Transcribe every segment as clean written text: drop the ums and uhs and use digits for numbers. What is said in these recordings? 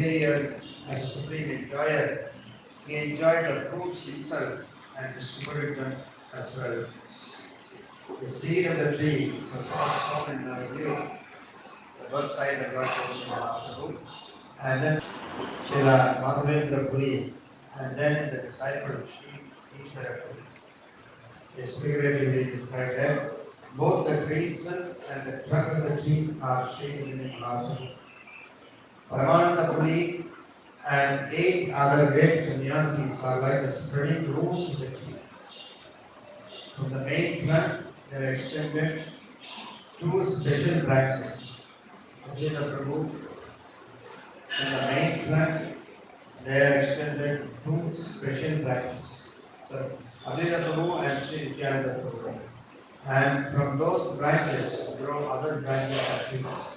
Here, as a supreme enjoyer, he enjoyed the fruits himself and distributed them as well. The seed of the tree was also sown in the view, the birth side of God, and then Srila Madhavendra Puri, and then the disciple Sri Ishvara Puri. Is figuratively described that both the tree itself and the trunk of the tree are shaded in Madhavendra. Paramananda Puri and 8 other great sannyasis are like the spreading roots of the tree. From the main plant, they are extended 2 special branches. Advaita Prabhu, from the main plant, they are extended 2 special branches. So, Advaita Prabhu and Sri Nityananda Prabhu. And from those branches grow other branches of trees.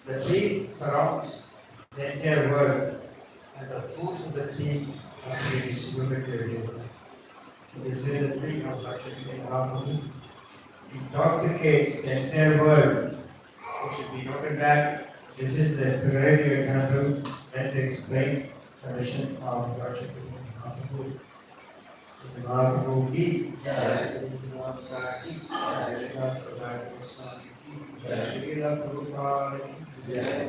The tree surrounds the entire world, and the fruits of the tree are to be distributed to everyone. This is the tree of Lakshmi. Intoxicates the entire world. It should be noted that this is the figurative example meant to explain the mission of Lakshmi. Mahaprabhu ki jai, Jagannath ki jai, Srila Prabhupada ki jai.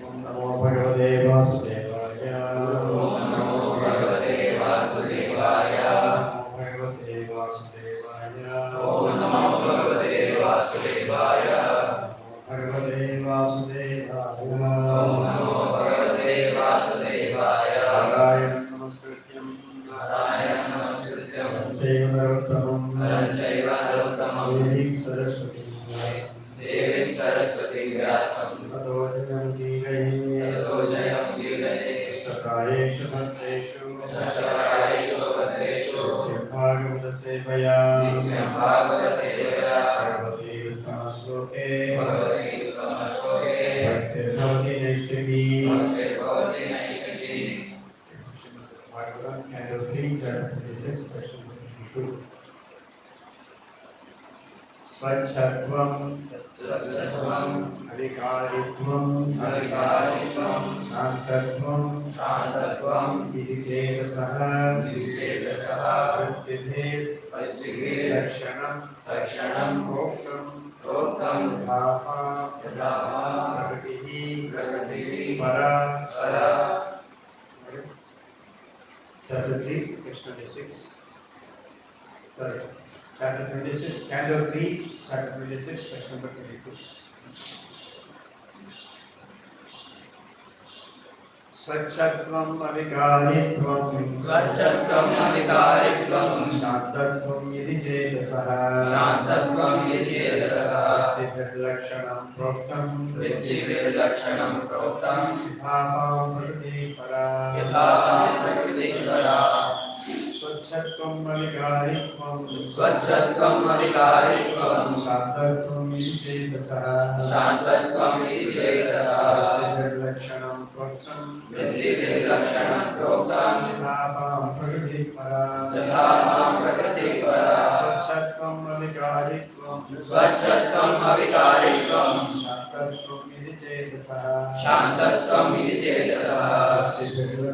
Om Namo Bhagavate Vasudevaya. Om Namo Bhagavate Vasudevaya. Bhagavate Vasudevaya. Om Namo Bhagavate Vasudevaya. Bhagavate Vasudevaya. Om Namo Bhagavate Vasudevaya. Narayanam Namaskrityam. Narayanam Namaskrityam. Chaiva Narottamam. Devim Saraswati. Devim Saraswati Vyasam. Adojayam Gigaye. Stakayeshu Bhatteshu. Stakayeshu Bhatteshu. Bhagavata Sevaya. Bhagavata Sevaya. Bhagavati Uttama Shloke. Bhagavati Uttama Shloke. Bhakti Bhavati Naishtaki. Bhakti Bhavati Naishtaki. Bhagavatam, Canto 3, Chapter 26, Section 52. Swachhatvam, Adhikaritvam, Shantatvam, Iti Chetasah, Vrittibhed, Lakshanam, Proktam, Yatha, Prakritihi, Para. Chapter 3, page 26. Sorry. Chapter 26, Canto 3, Chapter 26, page number 22. Swachhatvam avikaritvam. Swachhatvam avikaritvam. Shantatvam yadi chetasah. Shantatvam yadi chetasah. Vrittibhed proktam. Vrittibhed proktam. Yathapam prakriti para. Yathapam prakriti para. Swachhatvam avikaritvam. Swachhatvam avikaritvam. Shantatvam yadi chetasah. Shantatvam yadi chetasah. Vrittibhed proktam. Vrittibhed proktam. Yathapam prakriti para. Yathapam prakriti para. Swachhatvam avikaritvam. Swachhatvam avikaritvam. Shantatvam yadi chetasah. Shantatvam yadi chetasah. Vrittibhed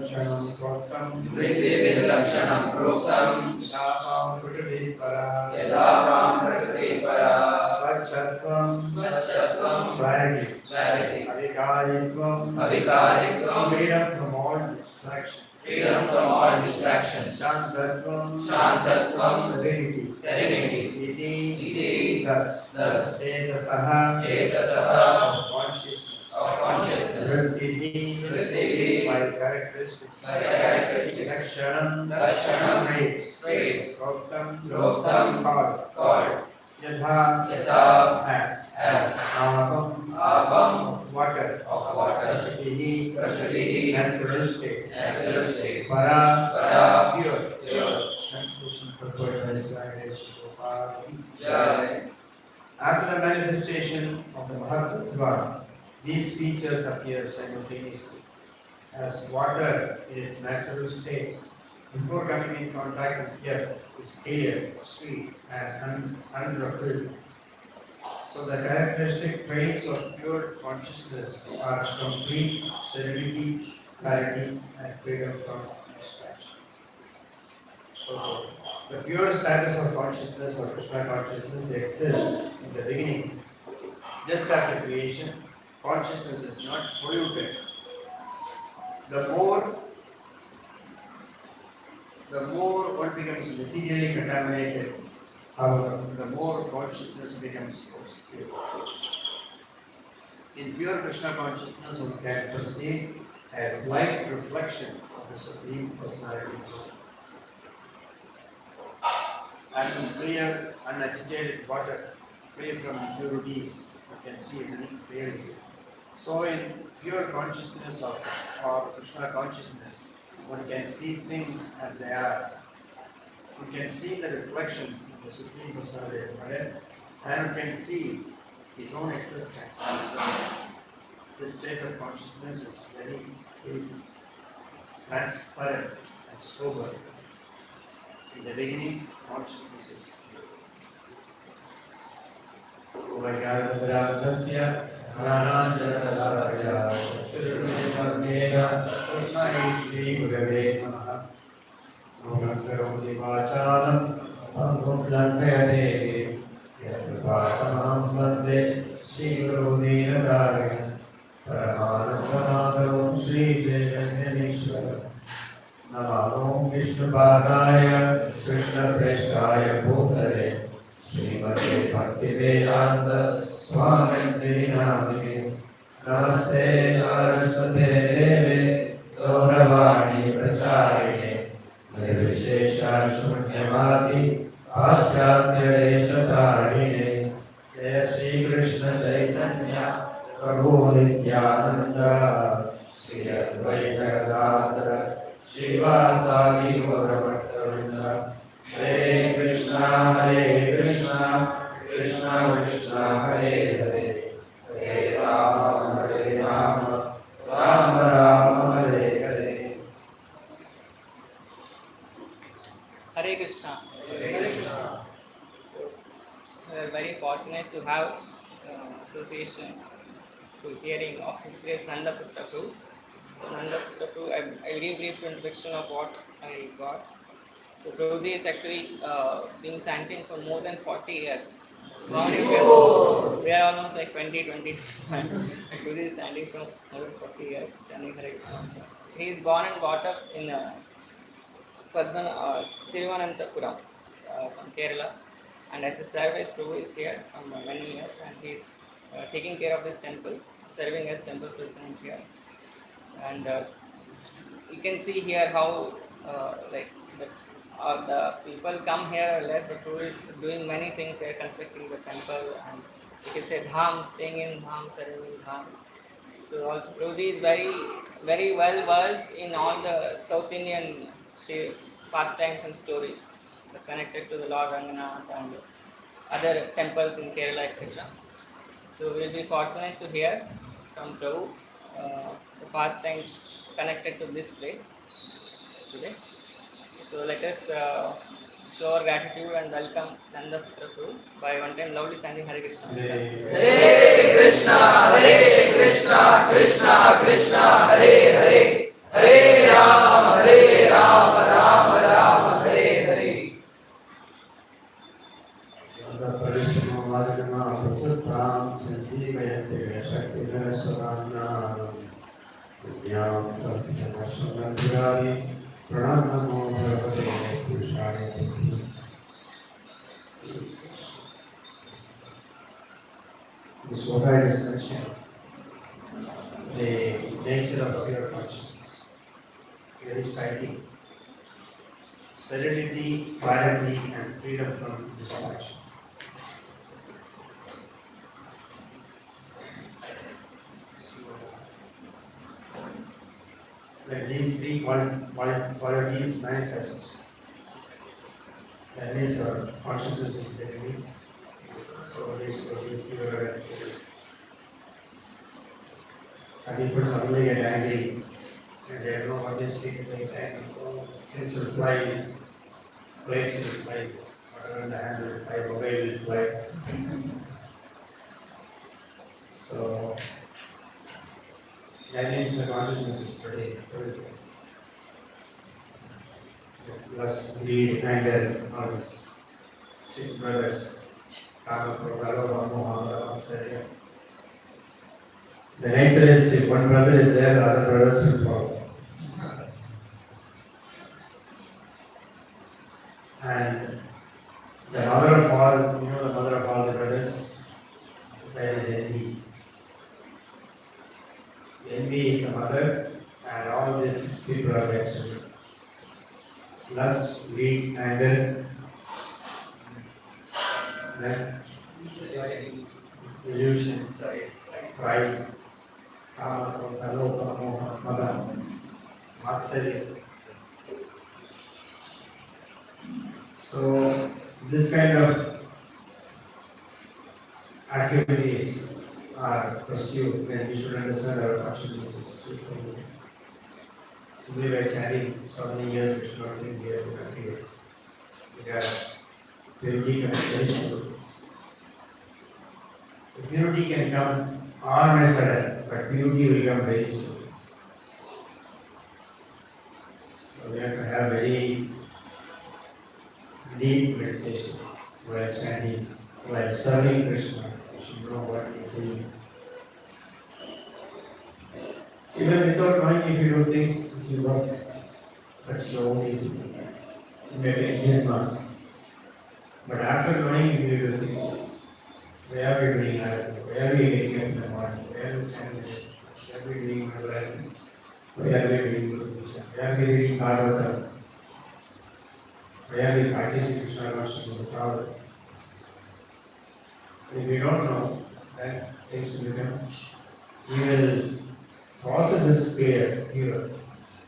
proktam. Vrittibhed proktam. Yathapam prakriti para. Yathapam prakriti para. Swachhatvam. Swachhatvam. Clarity. Clarity. Avikaritvam. Avikaritvam. Freedom from all distraction. Freedom from all distractions. Shantatvam. Shantatvam. Serenity. Serenity. Iti. Thus. Thus. Chetasah. Chetasah. Of consciousness. Of consciousness. Vrittibhed. Vrittibhed. By characteristics. By characteristics. Darshan. Darshan. Traits. Proktam. Proktam. Called. Yatha. Yatha. As. Apam. Apam. Of water. Of water. Prakritihi. Prakritihi. Natural state. Natural state. Para. Para. Pure. Pure. Translation preferred by Srirangam. Jai. After the manifestation of the Mahatma, these features appear simultaneously. As water in its natural state, before coming in contact with earth, is clear, sweet, and unruffled. So the characteristic traits of pure consciousness are complete serenity, clarity, and freedom from distraction. So the pure status of consciousness or Krishna consciousness exists in the beginning. Just after creation, consciousness is not polluted. The more one becomes materially contaminated, however, the more consciousness becomes pure. In pure Krishna consciousness, one can perceive a slight reflection of the Supreme Personality. As in clear, unagitated water, free from impurities, you can see everything clearly. So in pure consciousness or Krishna consciousness, one can see things as they are. One can see the reflection of the Supreme Personality and one can see his own existence as well. This state of consciousness is very easy, transparent and sober. In the beginning, consciousness is pure. Namo Vishnupadaya Krishna Prestaya Bhutale Srimate Bhaktivedanta Swami Namine Namaste Saraswate Deve Gauravani Pracharine Nirvishesha Shunyavati Paschatya Deshatarine Jaya Sri Krishna Chaitanya Prabhu Nityananda Sri Advaita Gadadhara Shivasadi Gauravartavrinda Hare Krishna Krishna Krishna Hare Hare Hare Rama Rama Rama Hare Hare. Hare Krishna. We are very fortunate to have association to hearing of His Grace Nandaputra Prabhu. So Nandaputra Prabhu, I'll give brief introduction of what I got. So Prabhuji is actually been chanting for more than 40 years. So how many people? We are almost like 20. Prabhuji is chanting for more than 40 years, chanting Hare Krishna. He is born and brought up in Thiruvananthapuram from Kerala. And as a service, Prabhu is here from many years and he is taking care of this temple, serving as temple president here. And you can see here how the people come here less, but Prabhu is doing many things. They are constructing the temple and you can say dham, staying in dham, serving in dham. So also Prabhuji is very well versed in all the South Indian pastimes and stories connected to the Lord Jagannath and other temples in Kerala, etc. So we will be fortunate to hear from Prabhu the pastimes connected to this place today. So let us show our gratitude and welcome Nandaputra Prabhu by one time loudly chanting Hare Krishna. Hare Krishna, Krishna Krishna, Hare Hare, Hare Rama, Rama Rama, Hare Hare. This what I just mentioned, the nature of pure consciousness, very striking. Serenity, clarity, and freedom from distraction. When these three qualities manifest, that means our consciousness is becoming slowly pure and pure. Some people suddenly get angry and they don't know what they speak, they get angry. Things will fly, planes will fly, whatever in the hand will fly, mobile will fly. So that means the consciousness is pretty good. Lust, greed, anger, all these 6 brothers. Kama, Krodha, Mangala, Sandhya. The nature is, if one brother is there, the other brothers will follow. And the mother of all, the mother of all the brothers, that is envy. Envy is the mother, and all these 6 people are their children. Lust, greed, anger, then delusion, pride, kama, krodha, lobha, moha, mada, matsalya. So this kind of activities are pursued, then we should understand our consciousness is truthful. Simply by chanting so many years, we should not think we are to activate. Because purity can be very slow. The purity can come all on a sudden, but purity will come very slow. So we have to have very deep meditation while chanting, while serving Krishna. You should know what you are doing. Even without knowing, if you do things, you work, but slowly, you may be enigmas. But after knowing, if you do things, where are we doing Arati? Where are we getting up in the morning? Where are we chanting? Where are we doing Mangala? Where are we doing Gita? Where are we reading Bhagavatam? Where are we practicing Krishna consciousness as a power? If we don't know, then things will become, we will process is clear here,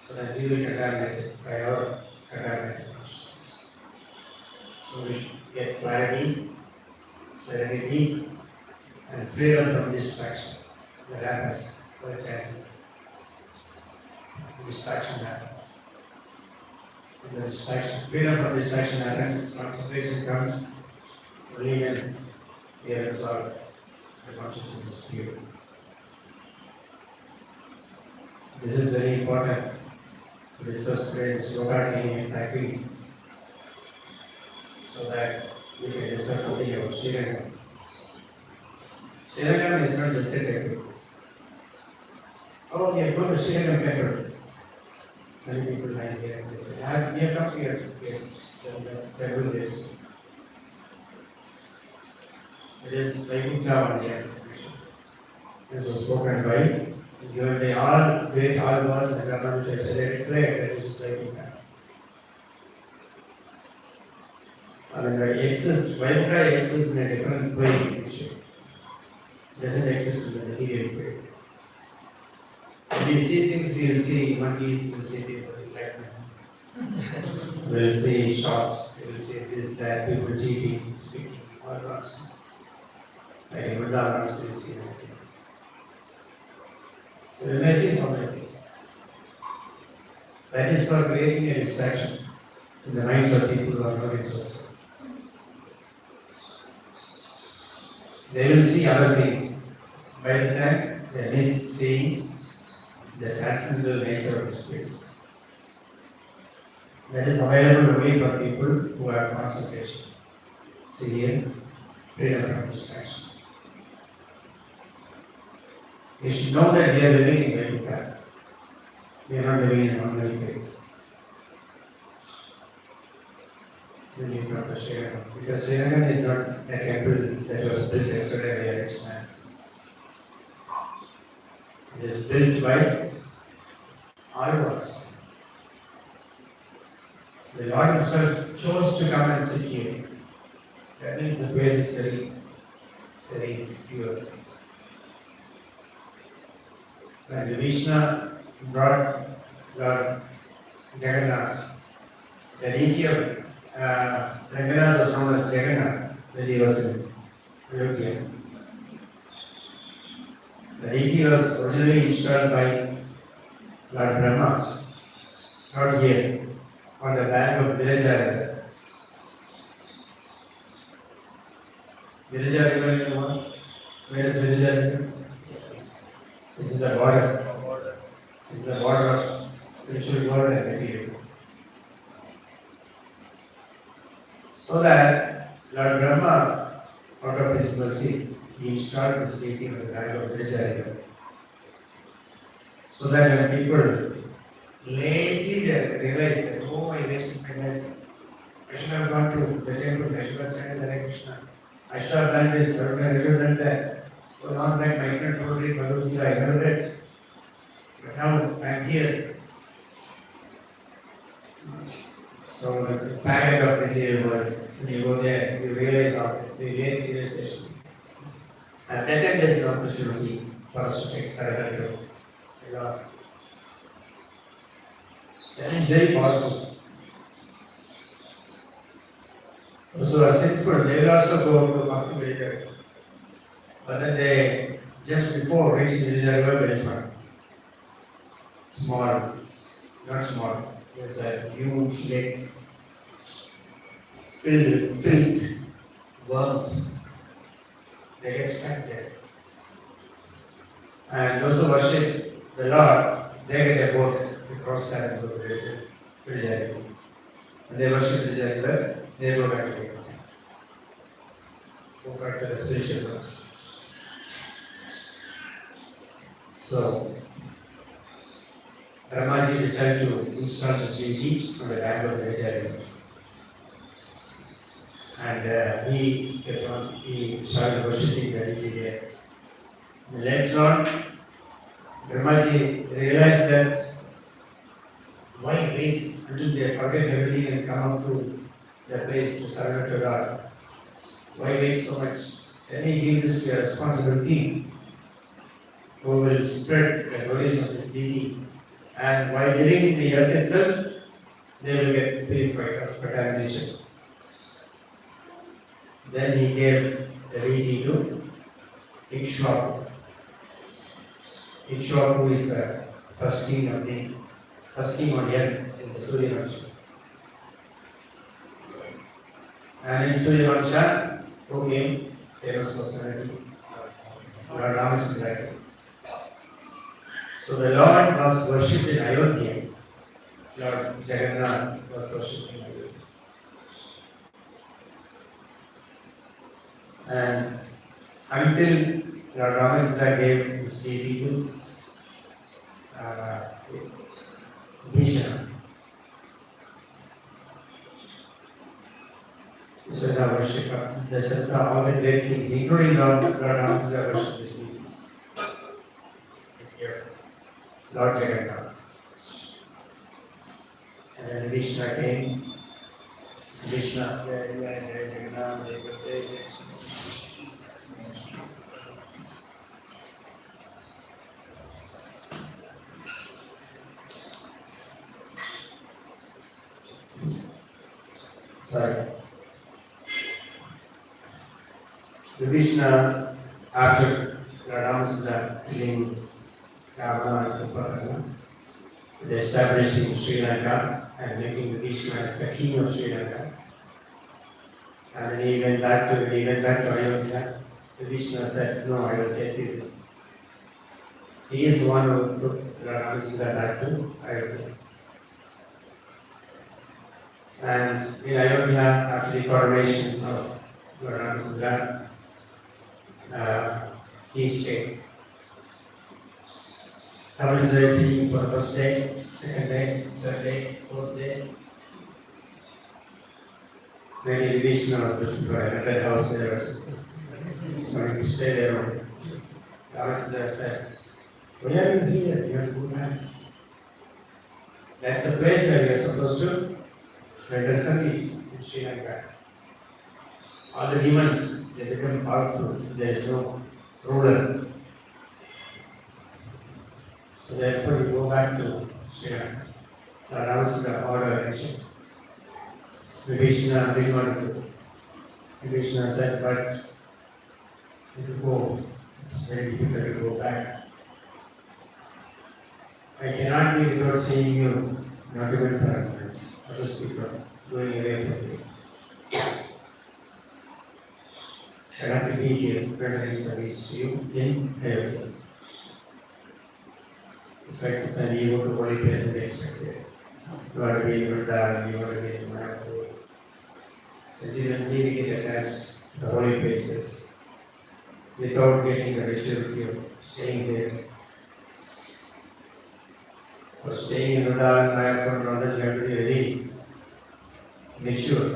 so that we will contaminate it by our contaminated consciousness. So we should get clarity, serenity, and freedom from distraction. That happens for chanting. Distraction happens. When the distraction, freedom from distraction happens, concentration comes, only when we are resolved, the consciousness is pure. This is very important to discuss today. This yoga team is acting so that we can discuss something about Srirangam. Srirangam is not just a temple. Oh, we are going to Srirangam temple. Many people lie here and they say, we have come here to place the temple is. It is Vaikuntha on the end. This was spoken by. Given they all great all words and government they declare that it is Vaikuntha. And Vaikuntha exists in a different plane. It doesn't exist in the material plane. When we see things, we will see monkeys, we will see people like monkeys. We will see shops, we will see this, that, people cheating, speaking, all nonsense. Like in Vrindavan, we will see many things. So we may see so many things. That is for creating a distraction in the minds of people who are not interested. They will see other things. By the time they miss seeing the transcendental nature of this place. That is available only for people who have concentration. See here, freedom from distraction. We should know that we are living in Vaikuntha. We are not living in an ordinary place. We need to understand because Srirangam is not a temple that was built yesterday by a rich man. It is built by all of us. The Lord Himself chose to come and sit here. That means the place is very serene, pure. When the Vishnu brought Lord Jagannath, the deity of Jagannath was known as Jagannath when he was in Ayodhya. The deity was originally installed by Lord Brahma, not here, on the bank of Virija River. Virija River, you know what? Where is Virija River? is the border. This is the border of spiritual world and material. So that Lord Brahma, out of his mercy, he installed this deity on the bank of the river. So that when people lately they realize that, oh, I wasted my life. I should have gone to the temple, I should have chanted Hare Krishna. I should have done this, I should have done that. So not that my friend told me Bhagavad Gita, I never read. But now I am here. So the packet of material world, when you go there, you realize how the realization. At that time, there is an opportunity for us to take surrender to the Lord. That is very powerful. Those who are sinful, they will also go to Bhakti Vedanta. But then they, just before reaching the river, there is one small, not small, there's a huge lake filled with filth, worms. They get stuck there. And those who worship the Lord, they get a boat to cross that and go to the river. When they worship the river, they go back to the river. Go back to the spiritual world. So, Brahmaji decided to install this deity on the bank of the river. And he started worshipping the deity there. Later on, Brahmaji realized that why wait until they forget everything and come up to the place to surrender to God? Why wait so much? Then he gave this to a responsible team who will spread the glories of this deity. And while living in the earth itself, they will get purified of contamination. Then he gave the deity to Ikshvaku. Ikshvaku is the first king on earth in the Srirangam. And in Srirangam, who came? Famous personality, Lord Ramachandra. So the Lord was worshipped in Ayodhya. Lord Jagannath was worshipped in Ayodhya. And until Lord Ramachandra gave his deity to Bhishma. So the worship of the Santa, all the great kings, including Lord Ramachandra, worship his deities. Here, Lord Jagannath. And then Vishnu came. Vishnu, Jagannath, sorry. Vishnu, after Ramachandra killing Ravana and Bhagavad, establishing Sri Lanka and making Vishnu as the king of Sri Lanka. And then he went back to Ayodhya. Vishnu said, no, I will take you. He is the one who took Ramachandra back to Ayodhya. And in Ayodhya, after the coronation of Ramachandra, he stayed. Ramachandra is singing for the first day, second day, third day, fourth day. Maybe Vishnu was looking for a red house there. So he stay there only. Ramachandra said, why are you here? You are a good man. That's a place where you are supposed to render service in Sri Lanka. All the demons, they become powerful. There is no ruler. So therefore you go back to Sri Lanka. Ramachandra order action. Vibhishana didn't want to. Vibhishana said, but if you go, it's very difficult to go back. I cannot be without seeing you, not even for a minute. Other people going away from you. I have to be here, rendering service to you in heaven. It's like sometimes you go to holy place and they expect it. You want to be in Vrindavan, you want to be in Mayapur. Sentimentally we get attached to the holy places without getting the maturity of staying there. For staying in Vrindavan, Mayapur, and all that, you have to be very mature.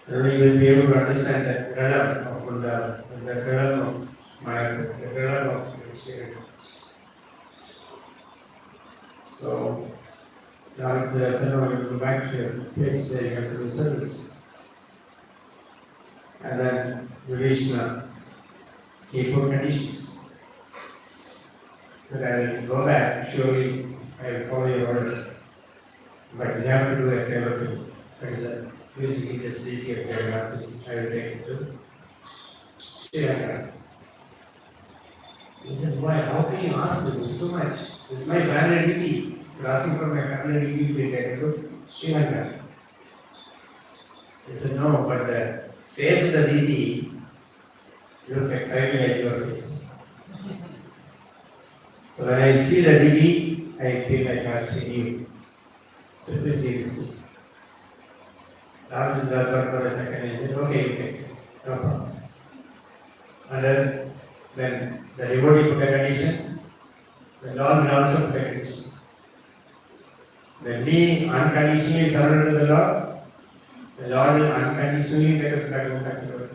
Then you will be able to understand the realm of Vrindavan, and the realm of Mayapur, the realm of Srirangam. So, now if there is no one to go back to your place where you have to do service. And then you reach the seaport conditions. So I will go back, surely I will follow your orders. But we have to do a favor to you. That is a basically this deity of Jagannath. I will take it to Srirangam. He said, why? How can you ask me this too much? This is my family deity. You are asking for my family deity to be taken to Srirangam. He said, no, but the face of the deity looks exactly like your face. So when I see the deity, I feel like I have seen you. So please take this to me. Ramchandra thought for a second and said, okay, you take it. No problem. And then when the devotee put a condition, the Lord will also put a condition. When we unconditionally surrender to the Lord will unconditionally take us back to the Lord.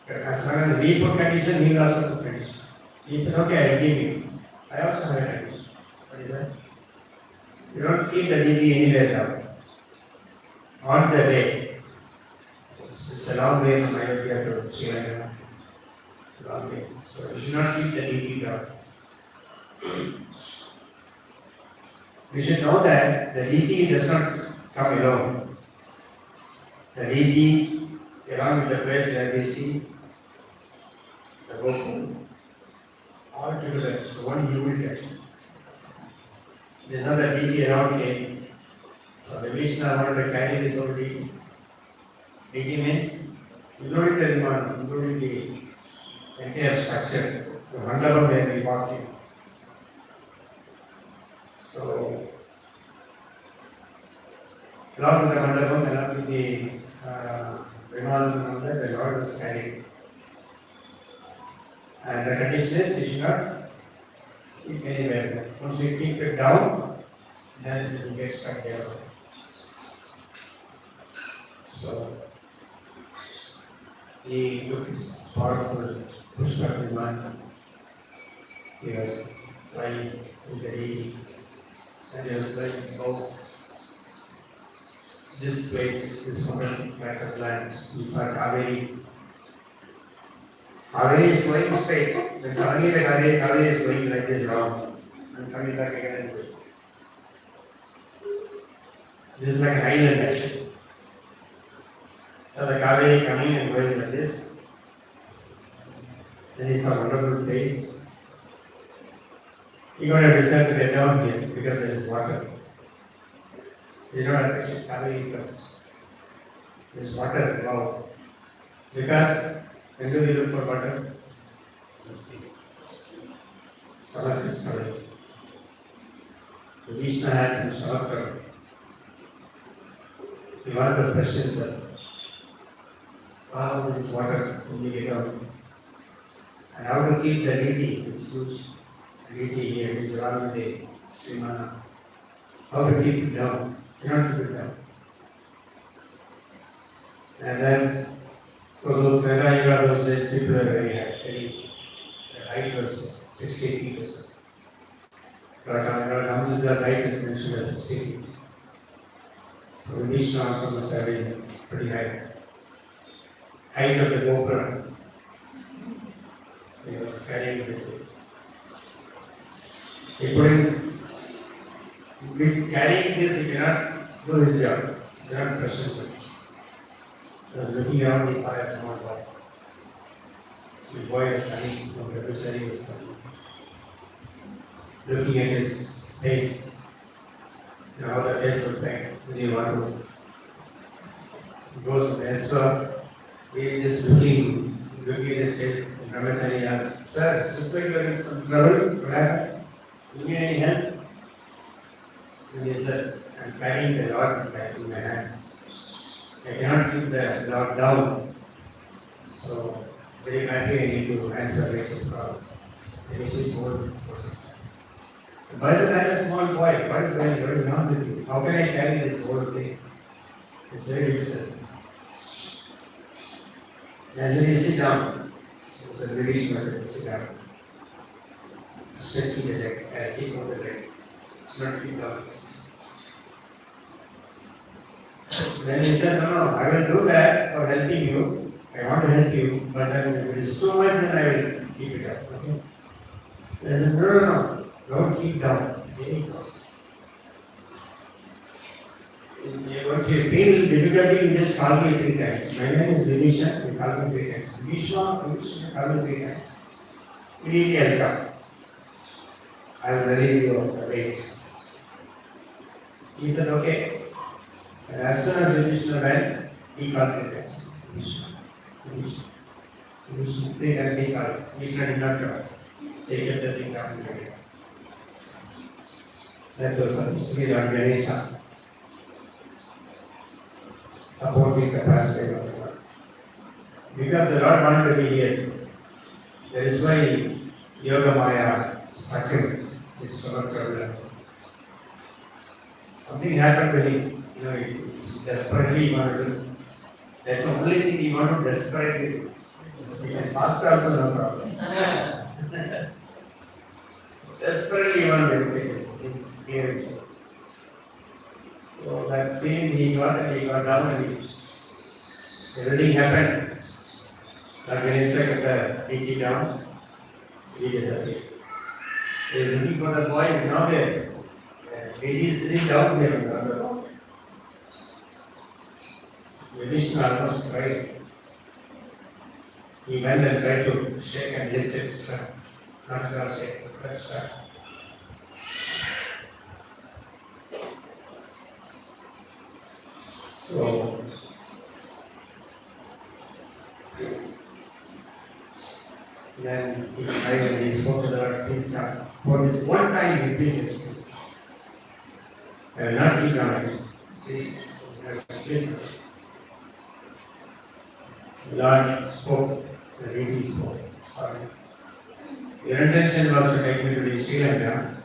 But as long as we put condition, He will also put condition. He said, okay, I will give you. I also have a condition. What is that? You don't keep the deity anywhere down. On the way. It's a long way from Ayodhya to Srirangam. Long way. So you should not keep the deity down. We should know that the deity does not come alone. The deity, along with the place where we see the Gopal, all together, the one unit actually. There's another deity around him. So the Vishnu wanted to carry this whole deity. Deity means including the Vimana, including the entire structure, the Mandapam where we walked in. So, along with the Mandapam, along with the Vimana, the Lord was carrying. And the condition is you should not keep anywhere. Once you keep it down, then it will get stuck there. So, he took his powerful Pushpa Vimana. He was flying with the deity. And he was like, oh, this place, this moment, like a land, he saw Kaveri. Kaveri is going straight. Then suddenly the Kaveri is going like this round and coming back again and going. This is like an island actually. So the Kaveri coming and going like this. Then he saw a wonderful place. He got a desire to get down here because there is water. You know what actually Kaveri first. There is water, wow. Because when do we look for water? Stomach is covered. The Vishnu had some stomach covered. He wanted to fresh himself. Wow, there is water when we get out. And how to keep the deity, this huge deity here, which is around the Vimana. How to keep it down? You cannot keep it down. And then, for those Vedanta, those days, people were very high. The height was 60 feet or so. But Ramchandra's height is mentioned as 60 feet. So Vishnu also must have been pretty high. Height of the Gopura. He was carrying with this. He couldn't, with carrying this, he cannot do his job. He cannot fresh himself. He was looking around, he saw a small boy. The boy was coming from the he was coming. Looking at his face, you know how the face looked like when you want to go somewhere. So he is looking at his face. Brahmachari asked, "Sir, looks like you are in some trouble. What happened? You need any help?" And he said, "I'm carrying the Lord in my hand. I cannot keep the Lord down. So, very badly I need to answer Rachel's call." And he says, "Old person. Why is that a small boy? What is wrong with you? How can I carry this whole thing? It's very difficult." And when you sit down, so the British must sit down, stretching the leg, keep on the leg. It's not keep down. Then he said, "No, I will do that for helping you. I want to help you, but then if it is too much, then I will keep it up." Okay? He said, "No, don't keep down. Very close. Once you feel difficulty, you just call me 3 times. My name is Vinisha, you call me 3 times. Vishwa, call me 3 times. Immediately I'll come. I will relieve you of the weight." He said, "Okay." And as soon as Vishnu went, he called 3 times. Vishnu. 3 times he called. Vishnu did not come. So he kept the thing down and carried on. That was Srirangam Ganesha. Supporting the pastime of the Lord. Because the Lord wanted to be here. That is why Yoga Maya struck him with stomach trouble. Something happened to him. He desperately wanted to. That's the only thing he wanted to desperately do. He can fast also, no problem. Desperately he wanted to take things clear himself. So that feeling he got and he got down and everything happened. Like when he said that he came down, he disappeared. He is looking for the boy, he is not there. The lady is sitting down there on the road. The Vishnu almost cried. He went and tried to shake and lift it. Not at all shake, but start. So, then he cried and he spoke to the Lord, "Please come. For this one time, please excuse me. I will not keep on it. Please. The Lord spoke, the lady spoke. Sorry. Your intention was to take me to the Srirangam,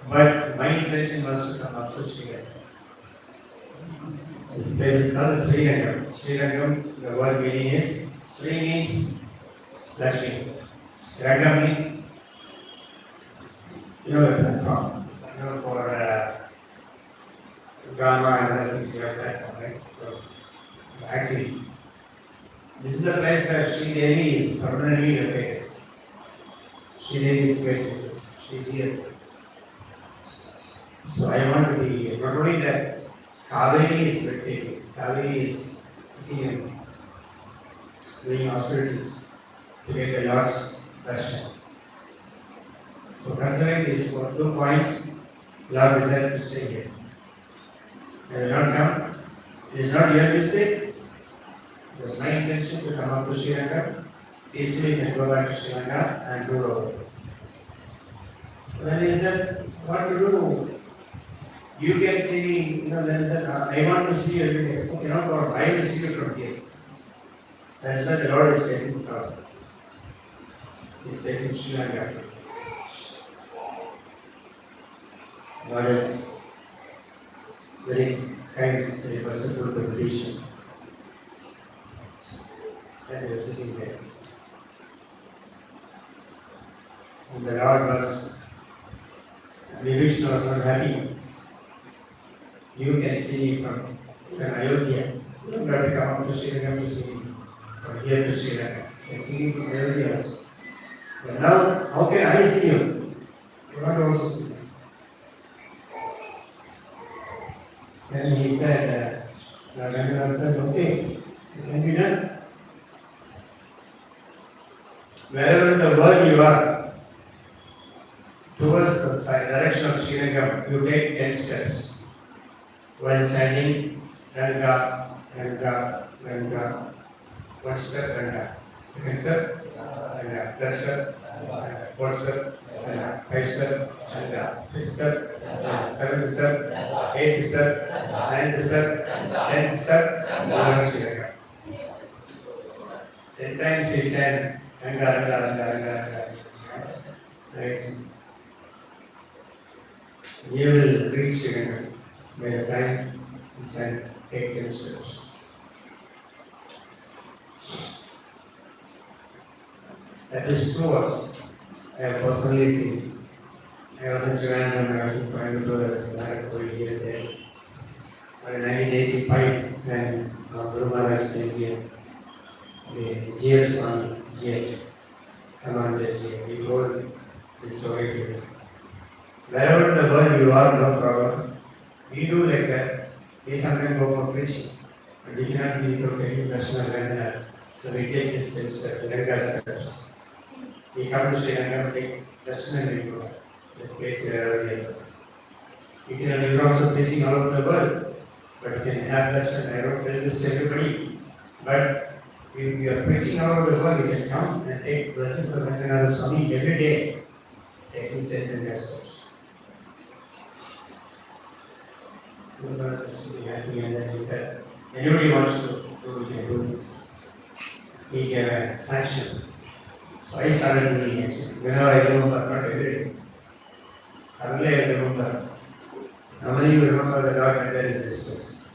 but my intention was to come up to Srirangam. This place is called Srirangam. Srirangam, the word meaning is, Sri means Lakshmi. Rangam means, the platform. For drama and other things, you have platform, right? So, acting. This is the place where Sri Devi is permanently located. Sri Devi's place, she is here. So I want to be here. Not only that, Kaveri is spectating. Kaveri is sitting and doing austerities to get the Lord's darshan. So considering these 2 points, Lord decided to stay here. I will not come. It is not your mistake. It was my intention to come up to Srirangam. Peacefully can go back to Sri Lanka and do over. Then he said, "What to do? You can see me." Then he said, "I want to see you every day." "Okay, no problem. I will see you from here." That is why the Lord is facing south. He is facing Sri Lanka. God is very kind, very merciful to creation. And he was sitting there. And the Lord was, Vishnu was not happy. "You can see me from Ayodhya. You don't have to come up to Srirangam to see me. From here to Srirangam. You can see me from Ayodhya also. But now, how can I see you? You want to also see me." Then he said, Jagannath said, "Okay, it can be done. Wherever in the world you are, towards the direction of Srirangam, you take 10 steps. While chanting Ganga, Ganga, Ganga, 1 step Ganga. Second step, and third step, and fourth step, and fifth step, and sixth step, and seventh step, eighth step, ninth step, 10th step, and Srirangam. 10 times he chant Ranga. Right? He will reach Srirangam by the time he chant 10 steps. That is true. I have personally seen. I was in Jagannath, I was in Coimbatore, I was in Arati here there. But in 1985, when Guru Maharaj came here, the GS one, GS, Ammamandapam, he told this story to him. Wherever in the world you are, no problem. We do like that. We sometimes go for preaching. But we cannot be able to take Darshan and Jagannath. So we take this step, Ranga steps. We come to Srirangam, take Darshan and we go. The place wherever we are. We can also preaching all over the world. But we can have Darshan. I don't tell this to everybody. But if we are preaching all over the world, we can come and take blessings of Jagannath Swami every day. Taking 10 steps. We should be happy, and then he said, anybody wants to do, we can do. He gave a sanction. So I started doing it. Whenever I remember, not every day. Suddenly I remember. Normally you remember the Lord when there is distress.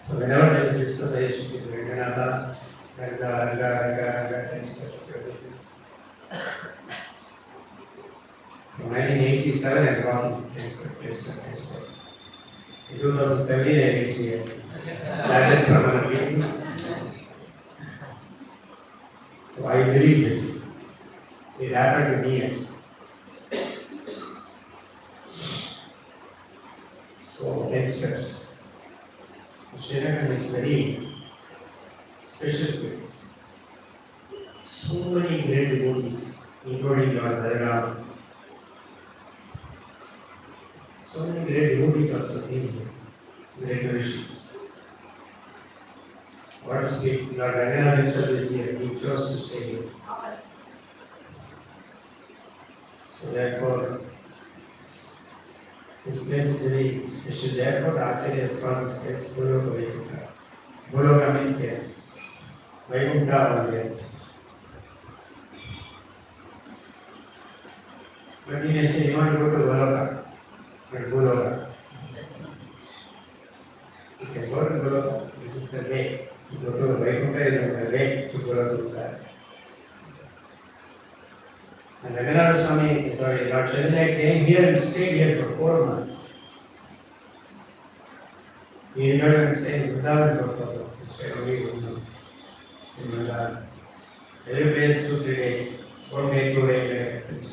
So whenever there is distress, I used to do Jagannath, Ranga, 10 steps of everything. From 1987 I am walking 10 steps. In 2017 I reached here. Landed permanently. So I believe this. It happened to me actually. So 10 steps. Srirangam is very special place. So many great devotees, including Lord Bhagavad. So many great devotees also came here, great rishis. What to speak, Lord Jagannath himself is here, he chose to stay here. So therefore, this place is very special. Therefore, the Acharya has called this place Bhuloka Vaikuntha. Bhuloka means here, Vaikuntha over here. But you may say, you want to go to Bhuloka. But Bhuloka. You can go to Bhuloka. This is the way. You go to Vaikuntha is the way to Bhuloka. And Jagannath Swami, Lord Jagannath came here and stayed here for 4 months. He did not even stay in Vrindavan for 4 months. He stayed only in Mangala. Every place 2-3 days. 1 day, 2 days, like that.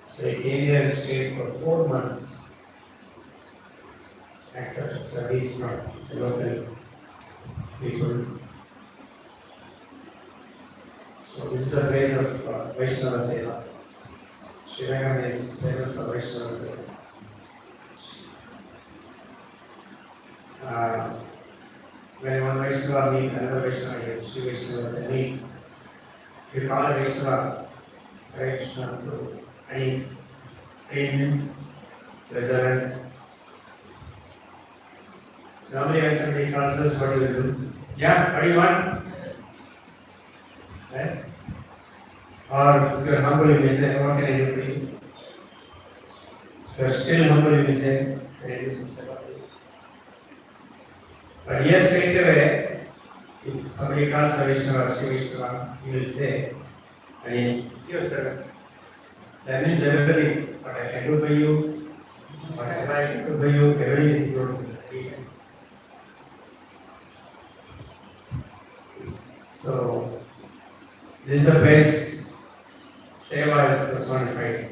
So he came here and stayed for 4 months. Accepted service from the local people. So this is the place of Vaishnava Seva. Srirangam is famous for Vaishnava Seva. When one Vaishnava meets another Vaishnava, here, Sri Vaishnavas they meet. We call a Vaishnava, Hare Krishna, Hari means resurrect. Normally when somebody calls us, what do we do? Yeah, what do you want? Right? Or if you are humble, you may say, what can I do for you? If you are still humble, you may say, can I do some seva for you? But here straight away, if somebody calls a Vaishnava, Sri Vaishnava, he will say, I am your servant. That means everything. What I can do for you, what seva I can do for you, everything is included. So, this is the place seva is personified.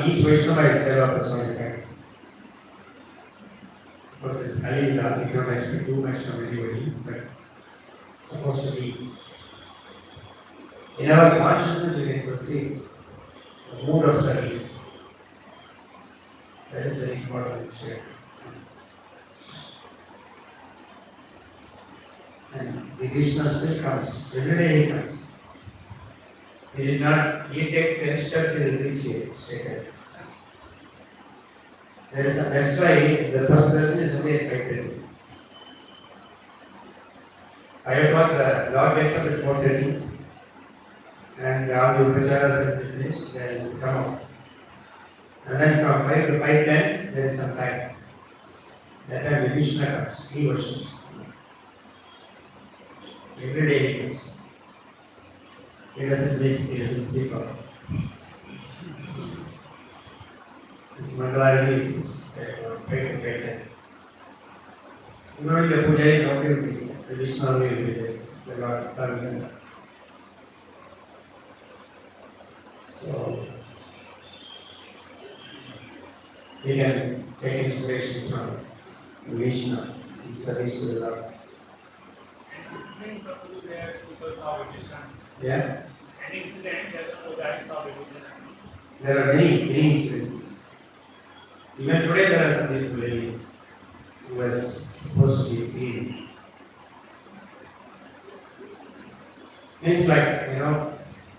Each Vaishnava is seva personified. Of course, it's Kalila, you don't expect too much from anybody, but it's supposed to be. In our consciousness, we can perceive the mood of service. That is very important to share. And the Krishna still comes. Every day he comes. He did not, he take 10 steps, he will reach here, straight ahead. That's why the first lesson is only at 5:30. 5 o'clock the Lord gets up at 4:30 and all the upacharas will be finished, then will come out. And then from 5 to 5:10 there is some time. That time the Krishna comes, he worships. Every day he comes. He doesn't miss, he doesn't sleep out. This Mangala releases 5 to 5:10. During the puja, nobody will be there. The Krishna will be there. The Lord will. So we can take inspiration from Vishnu in service to the Lord. It's been probably there because of religion. Yeah? An incident just for that of religion. There are many incidences. Even today there are some people living who was supposed to be seen. Means like,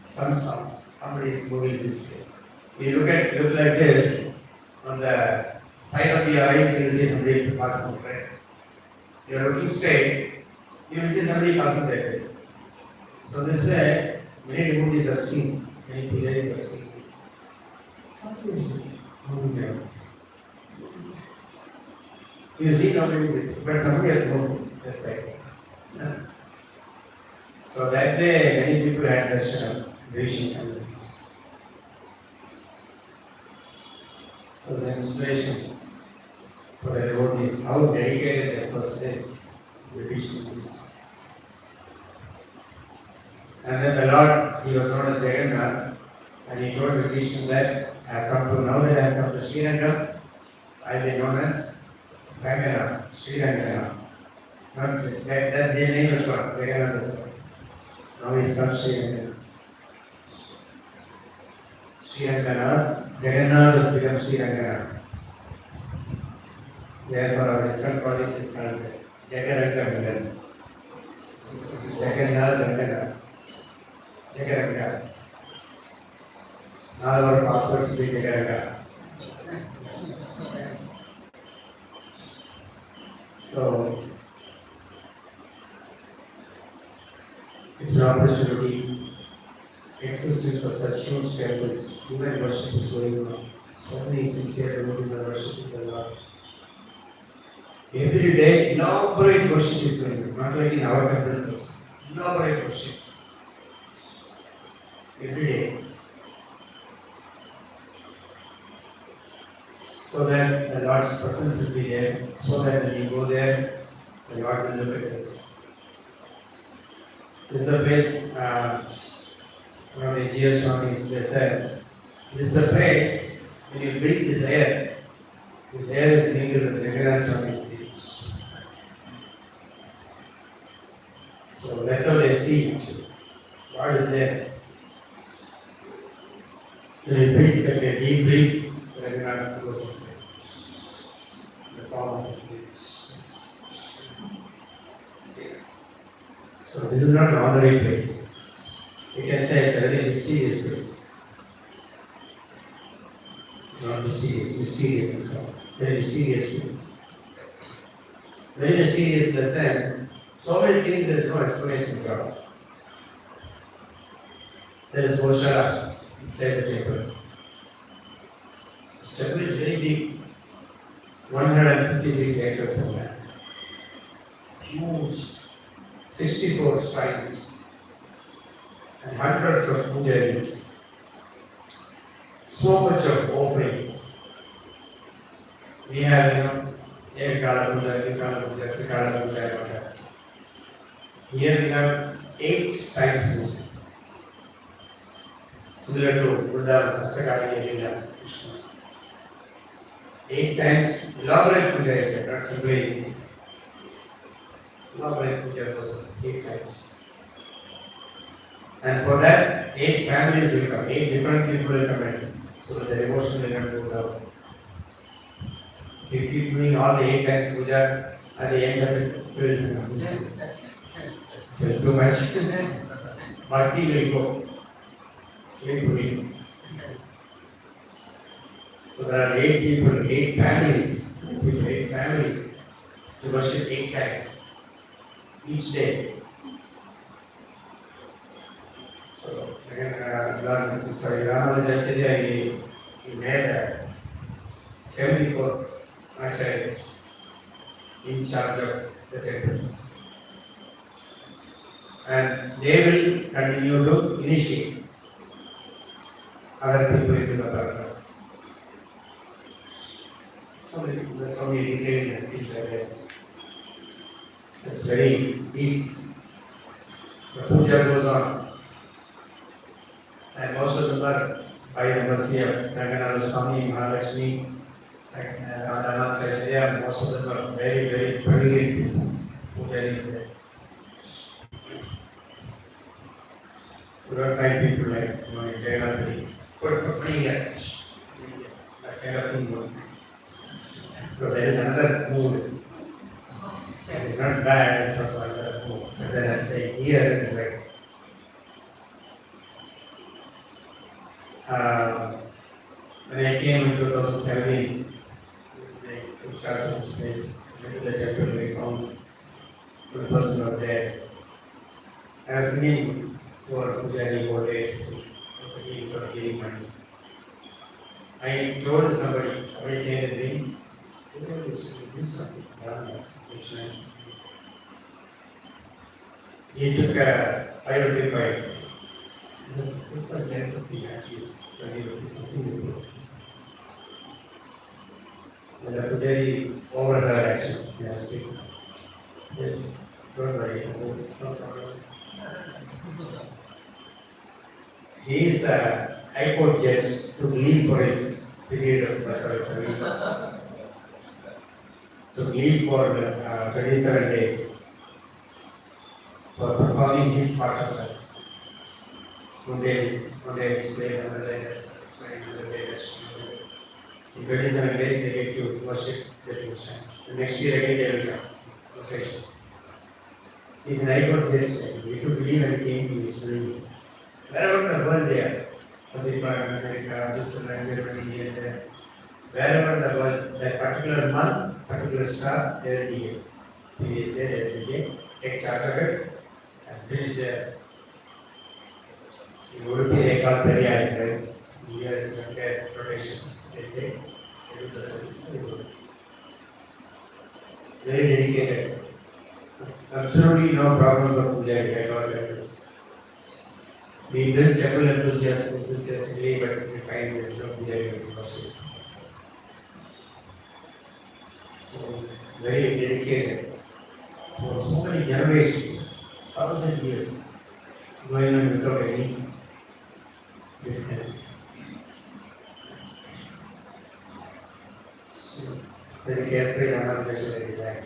somebody is moving this way. You look like this, on the side of the eyes you will see somebody passing, right? You are looking straight, you will see somebody passing that way. So this way, many devotees have seen, many pujaris have seen. Something is moving there. You see nobody, but somebody has moved that side. Yeah. So that day, many people had darshan, vision, and so the inspiration for the devotees, how dedicated that person is to Vishnu is. And then the Lord, he was known as Jagannath, and he told Vishnu that I have come to, now that I have come to Srirangam, I will be known as Mangala, Srirangam. Not that their name is what? Jagannath is what? Now he is called Srirangam. Srirangam, Jagannath has become Srirangam. Therefore, our ISKCON project is called Jagannath. Jagannath. Jagannath. Now our pastors will be Jagannath. So, it's an opportunity, existence of such huge temples, even worship is going on. So many sincere devotees are worshipping the Lord. Every day, elaborate worship is going on, not like in our temples. Elaborate worship. Every day. So that the Lord's presence will be there, so that when we go there, the Lord will look at us. This is the place, one of the Geoswamis, they said, this is the place, when you breathe this air is mingled with Jagannath Swami's feet. So that's how they see actually. God is there. When you breathe, like a deep breath, Jagannath goes inside. The form of his feet. So this is not an ordinary place. You can say it's a very mysterious place. Not mysterious and so on. Very mysterious place. Very mysterious in the sense, so many things there is no explanation for God. There is Goshara inside the temple. This temple is very big, 156 acres of land. Huge, 64 shrines and hundreds of pujaris. So much of offerings. We have, Ekala Puja, Ekala Puja, Trikala Puja, Puja. Here we have 8 times puja. Similar to Buddha, Astakali, Lila, Krishna's. 8 times elaborate puja is there, not simply elaborate puja goes on 8 times. And for that, 8 families will come, 8 different people will come in. So the devotion will not go down. If you keep doing all the 8 times puja, at the end of it, will come. Too much. Bhakti will go. Sleep will. So there are 8 people, 8 families. 8 families. To worship 8 times each day. So again, Ramanuja he made 74 acharyas in charge of the temple. And they will continue to initiate other people into the Bhagavad. So many details and things like that. It's very deep. The puja goes on. And most of them are by the mercy of Jagannath Swami, Mahalakshmi, and Radhanath, most of them are very, very brilliant people. Puja is there. You don't find people like, in Jagannath, put prayer, that kind of thing. Because there is another mood. It's not bad, it's also another mood. But then I'm saying here, it's like, when I came in 2017, I started this place, went to the temple, we found one person was there. I was thinking for Pujari for days, for giving money. I told somebody came with me, do something. He took 5 rupee coin. What's the length of the actually 20 rupees, something like that. And the Pujari overheard actually. Yes, don't worry, no problem. He is a High Court judge to leave for his period of service. To leave for 27 days for performing his part of service. One day is place, another day is in 27 days they get to worship the two shrines. The next year again they will come. Rotation. He is an High Court judge. He could believe and came to his place. Wherever the world they are, some people are in America, Switzerland, Germany, here and there. Wherever the world, that particular month, particular star, they will be here. He is there, they will be here. Take charge of it and finish there. In Udupi, they call Periyar, right? Here is a rotation. They do the service. Very dedicated. Absolutely no problem for Pujari, I got that. We build temple enthusiastically, but we find there is no Pujari to worship. So, very dedicated for so many generations, 1,000 years, going on without any difficulty. So, very carefully, Ammamandapam design.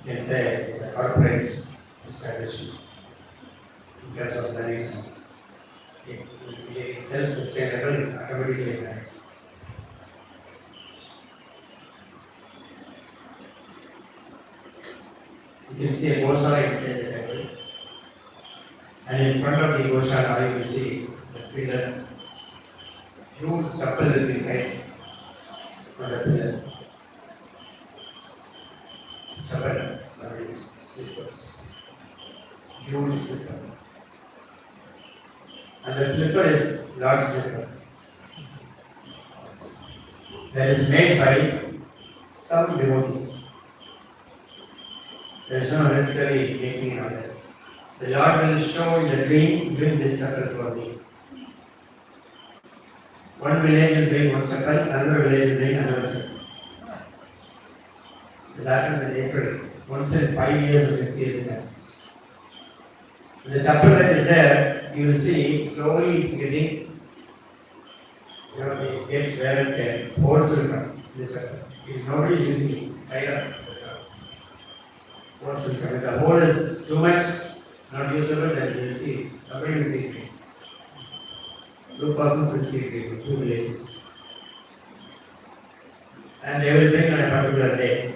You can say it's a corporate establishment in terms of management. It is self-sustainable, automatically managed. You can see a Gosala inside the temple, and in front of the Gosala you will see the pillar. Huge chapel will be made on the pillar. Chapel, sorry, slippers. Huge slipper. And the slipper is Lord's slipper. That is made by some devotees. There is no hereditary making on that. The Lord will show in the dream, bring this chapel for me. One village will bring one chapel, another village will bring another chapel. This happens in April. Once in 5 years or 6 years it happens. The chapel that is there, you will see slowly it's getting, it gets wear and tear. Holes will come in the chapel. If nobody is using it, it's tied up. Holes will come. If the hole is too much not usable, then you will see somebody will see it. 2 persons will see it, 2 villages. And they will bring on a particular day.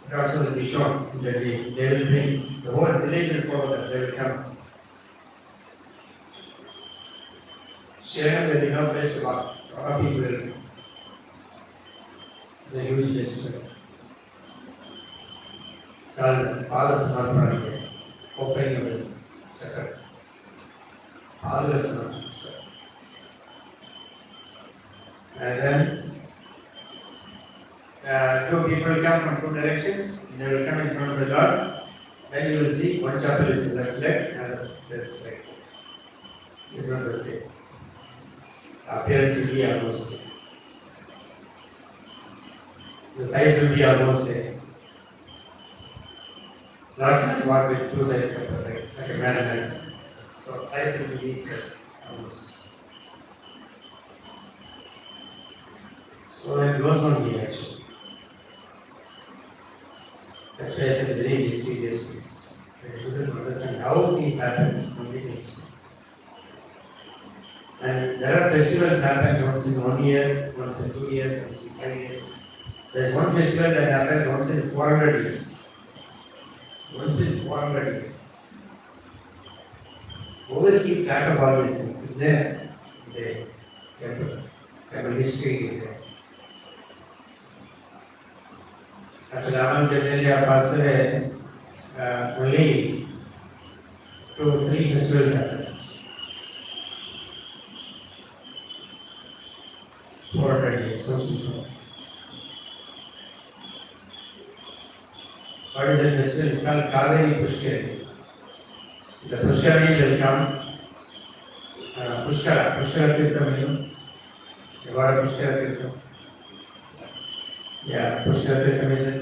It also will be shown in the day. They will bring the whole village will follow them. They will come. Srirangam, there is no place to walk. A lot of people will come. It's a huge festival. Called Palasamarpanite, offering of this chakra. Palasamarpanite. And then two people will come from two directions. They will come in front of the Lord. Then you will see one chapel is in the left leg and the left leg. It's not the same. Appearance will be almost same. The size will be almost same. Lord can walk with two size chapel, right? Like a man and man. So size will be equal almost. So it goes on here actually. That's why I said very mysterious place. I shouldn't understand how things happen. Only things. And there are festivals happen once in 1 year, once in 2 years, once in 5 years. There is one festival that happens once in 400 years. Once in 400 years. Who will keep track of all these things? Is there? There. Temple history is there. After Ammamandapam passed away, only 2 or 3 festivals happened. 400 years, so simple. What is the festival? It's called Kaveri Pushkari. The Pushkari will come. Pushkara Tirtham, you know? The word Pushkara Tirtham. Yeah, Pushkara Tirtham is in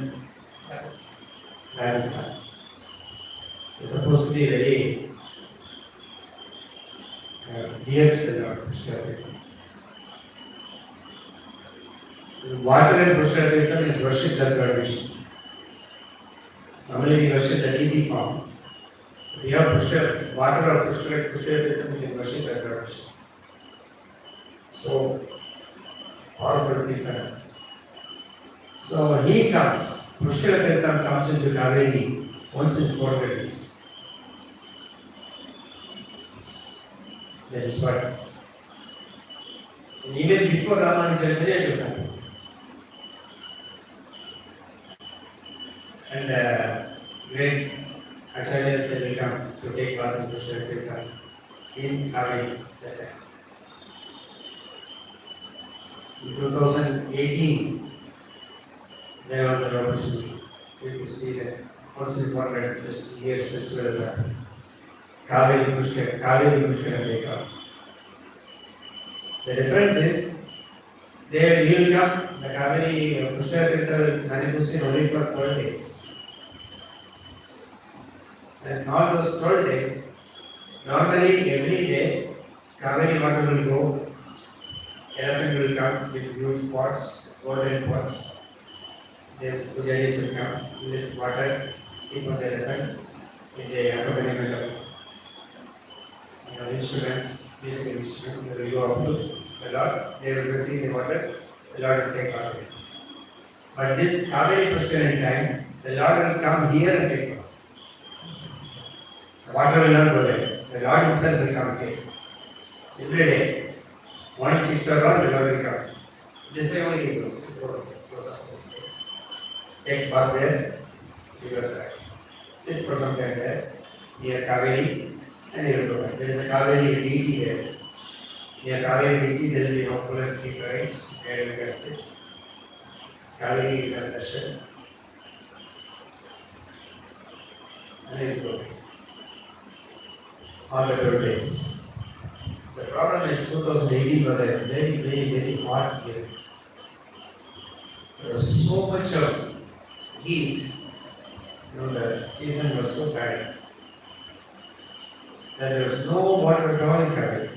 Rajasthan. It's supposed to be very dear to the Lord, Pushkara Tirtham. The water in Pushkara Tirtham is worshipped as God Vishnu. Normally we worship the deity form. We have Pushkara, water of Pushkara Tirtham, we can worship as God Vishnu. So powerful difference. So he comes, Pushkara Tirtham comes into Kaveri once in 400 years. That is what. And even before Ramanujaya it was happening. And great acharyas they will come to take part in Pushkara Tirtham in Kaveri that time. In 2018, there was an opportunity to see that once in 400 years festival is happening. Kaveri Pushkara take off. The difference is, he will come, the Kaveri Pushkara Tirtha will manifest only for 12 days. And all those 12 days, normally every day, Kaveri water will go, elephant will come with huge pots, golden pots. The pujaris will come, lift water, keep on the elephant, with the accompaniment of instruments, musical instruments, they will go up to the Lord, they will receive the water, the Lord will take out of it. But this Kaveri Pushkara time, the Lord will come here and take out. The water will not go there, the Lord himself will come and take. Every day, morning 6 o'clock, the Lord will come. This way only he goes. This goes up. Takes bath there, he goes back. Sits for some time there, near Kaveri, and he will go back. There is a Kaveri deity there. Near Kaveri deity, there will be no full and seat arranged, there you can sit. Kaveri Darshan. And he will go back. On the 12 days. The problem is 2018 was a very, very, very hot year. There was so much of heat. The season was so bad that there was no water at all in Kaveri.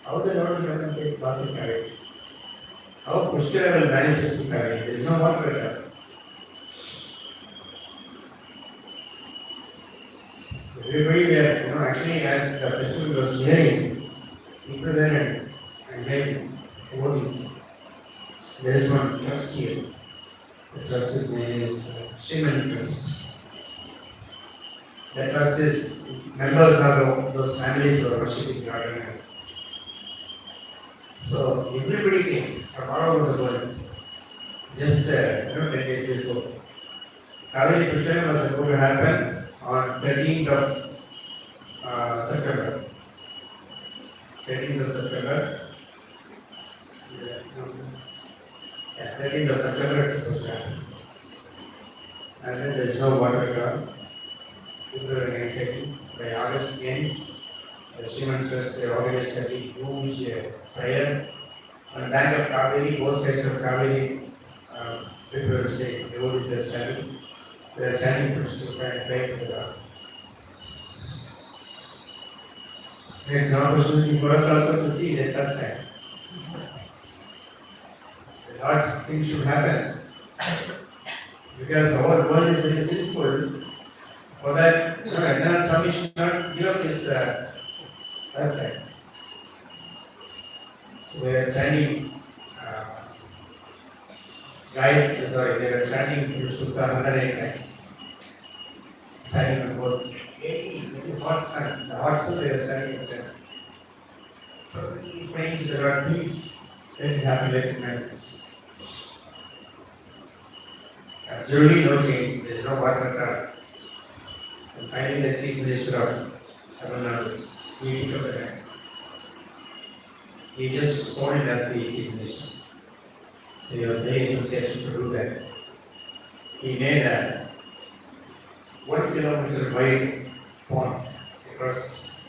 How the Lord will come and take bath in Kaveri? How Pushkara will manifest in Kaveri? There is no water at all. Everybody were, actually as the festival was nearing, people were in anxiety, devotees. There is one trust here. The The trust's name is Srimad Trust. The trust is members are those families who are worshipping God. So everybody came from all over the world. Just 10 days before. Kaveri Pushkaram was supposed to happen on 13th of September. 13th of September. 13th of September it's supposed to happen. And then there is no water at all. By August end, the Srimad Trust they organized a huge prayer on the bank of Kaveri, both sides of Kaveri. People will stay, the devotees are standing. They are chanting to pray to the God. It's an opportunity for us also to see that first time. The Lord's thing should happen. Because our world is very sinful. For that, Jagannath Swami should not give up his first time. So they are chanting. They were chanting to Sutta 108 times. Standing on both. Very hot sun. The hot sun they were standing in sun. So praying to the Lord, please let it happen, let it manifest. Absolutely no change, there is no water at all. And finally the Chief Minister of Ammamandapam, he took up the land. He just saw it as the Chief Minister. He was very enthusiastic to do that. He made a 1 kilometer wide pond across,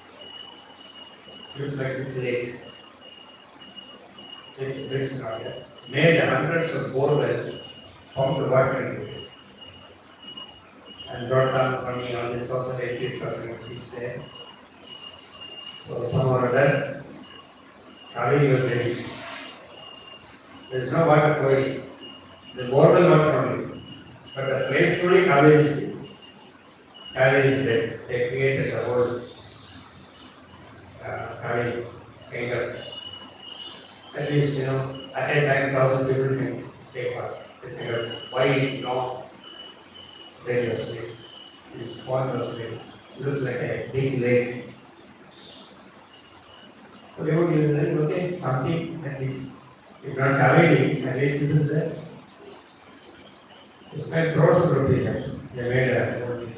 looks like a lake. With bricks around it. Made hundreds of borewells, pumped the water into it. And brought down money on this person, 80% rupees there. So somehow or other, Kaveri was ready. There is no water flowing. The borewell water only. But the place truly Kaveri is. Kaveri is dead. They created the whole Kaveri kind of. At least, at a time 1,000 people can take part. The kind of wide, long, various lake. This pond was made. It looks like a big lake. So they would use it, okay, something at least. If not Kaveri, at least this is there. They spent crores of rupees actually. They made a whole thing.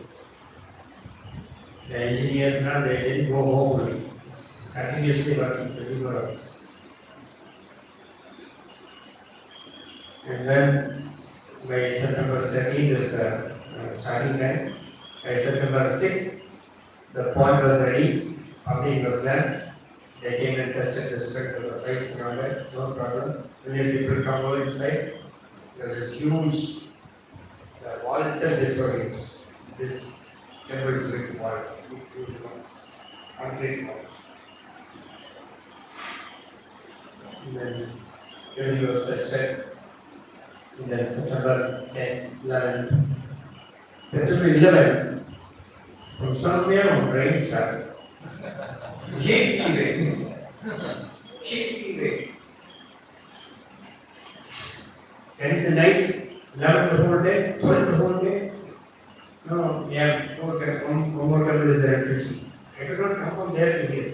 The engineers, they didn't go home only. Continuously working 24 hours. And then by September 13th is the starting time. By September 6th, the pond was ready, pumping was done. They came and tested the strength of the sites and all that, no problem. Many people come over inside. There is huge, the wall itself is so huge. This temple is big wall, huge walls, concrete walls. And then everything was tested. And then September 10, 11, September 11, from somewhere on rain started. Heavy rain. Heavy rain. 10th the night, 11th the whole day, 12th the whole day. No, one more temple is the electricity. I could not come from there to here.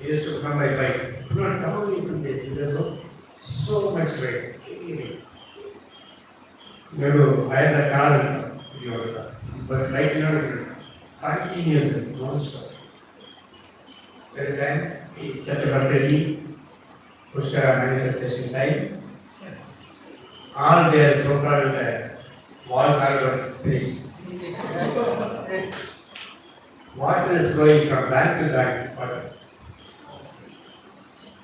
I used to come by bike. I could not come only some days because of so much rain. Heavy rain. You have to hire the car, but right now, continuously, non-stop. By the time it's September 30, Pushkara manifestation time, all their so-called walls are finished. Water is flowing from bank to bank, water.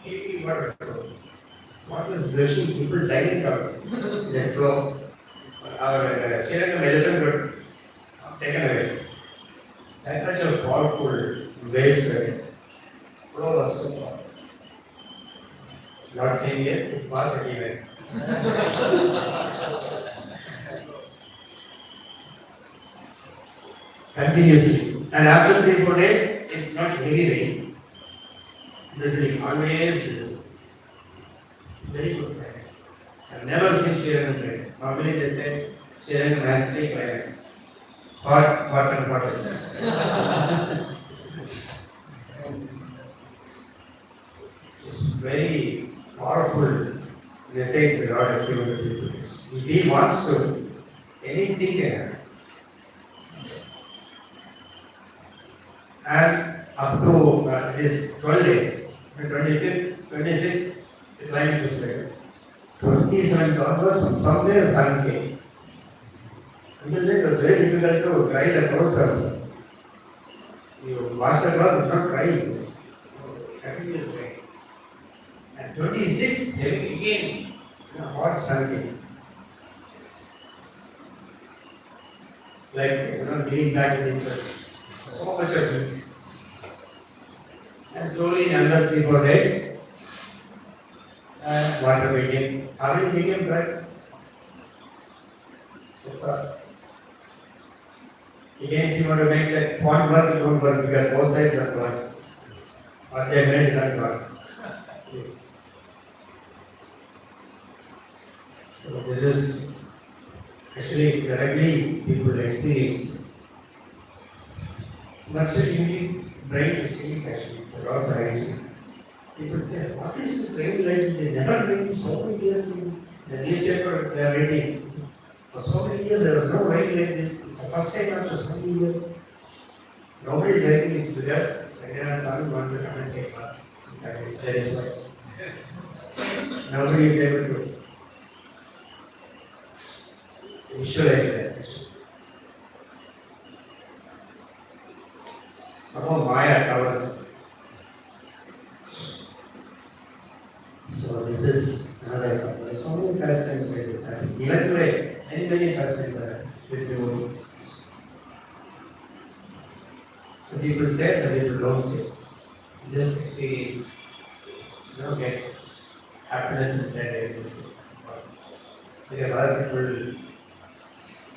Heavy water flow. Water is gushing, people dying from that flow. Our Srirangam elephant got taken away. That much of powerful waves were there. Flow was so powerful. Lord came here to pass the event. Continuously. And after 3-4 days, it's not heavy rain. Drizzling, always drizzling. Very good rain. And never seen Srirangam play. Normally they say Srirangam has 3 climates. Hot, hot and hottest. It's very powerful message the Lord has given to people. If He wants to, anything can happen. And up to this 12 days, the 25th, 26th, the climate was better. 27th onwards, from somewhere sun came. Until then, it was very difficult to dry the clothes also. You wash the clothes, it's not dry. Continuous dry. And 26th, again, hot sun came. Like, getting back in the so much of heat. And slowly in another 3-4 days, water became, having became dry. That's all. Again, if you want to make that pond work, it won't work because both sides are burnt. What they made is not work. So this is actually directly people experience. But still you need brain to see it actually. It's a lot of idea. People say, what is this rain like? It's never rained so many years in the newspaper they are reading. For so many years there was no rain like this. It's the first time after so many years. Nobody is writing it to us. Jagannath Swami wanted to come and take part. That is why. Nobody is able to visualize that actually. Somehow Maya covers. So this is another example. There are so many pastimes where this happens. Even today, many pastimes are with devotees. Some people say, some people don't say. Just experience. You don't get happiness inside existing. Because other people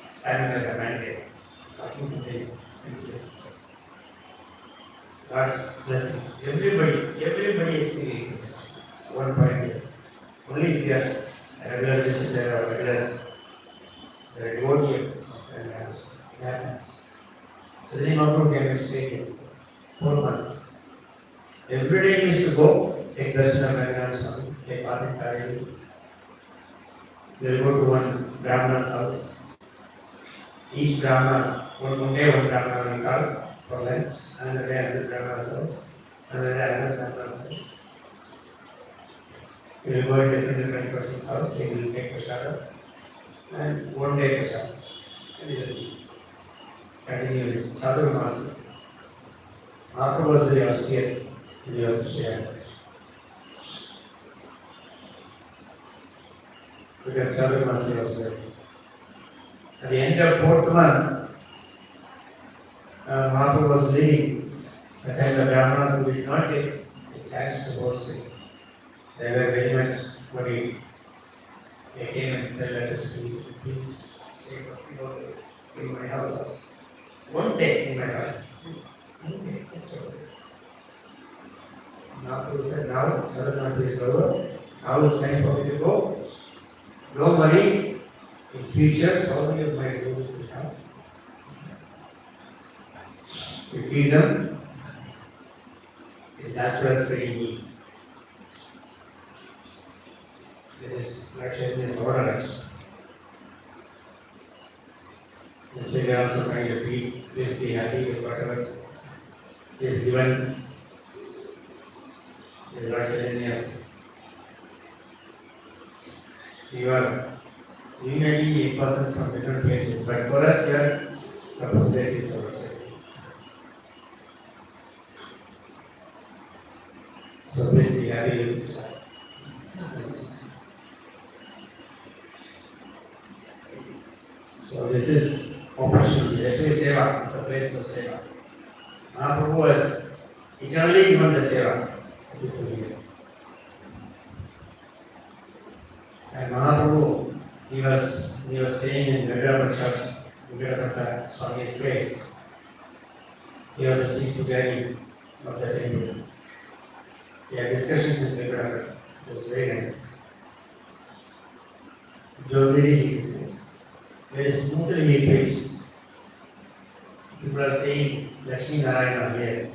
standing as a mandate, talking something senseless. God's blessings. Everybody experiences it. One point here. Only if you are a regular visitor or regular devotee and happens. So then Mahaprabhu came and stayed here 4 months. Every day he used to go, take Darshan of Jagannath Swami, take bath in Arati. They will go to one Brahmana's house. Each Brahmana, one day one Brahmana will call for lunch, another day another Brahmana's house, another day another Brahmana's house. We will go to different person's house, he will take prasada, and one day prasada. And he will continue his Chaturmasi. Mahaprabhu was very austere, he was a shared. Because Chaturmasi was very. At the end of 4th month, Mahaprabhu was leaving. That time the Brahmanas who did not get a chance to host him. They were very much worried. They came and said, let us please stay for a few days in my house. One day in my house. One day, just over. Mahaprabhu said, now Chaturmasi is over. Now it's time for me to go. Don't worry. In future, so many of my devotees will come. We feed them. It's as well as feeding me. There is righteousness or action. This way we are also trying to feed. Please be happy with whatever is given. Is righteousness. You may be persons from different places, but for us here, the possibility is over. So please be happy with this. So this is opportunity. Actually, seva is a place for seva. Mahaprabhu has eternally given the seva to people here. And Mahaprabhu, he was staying in Jagannath Swami's place. He was the chief pujari of the temple. He had discussions with Jagannath. It was very nice. jovially he discussed. Very smoothly he preached. People are saying Lakshmi Narayana here,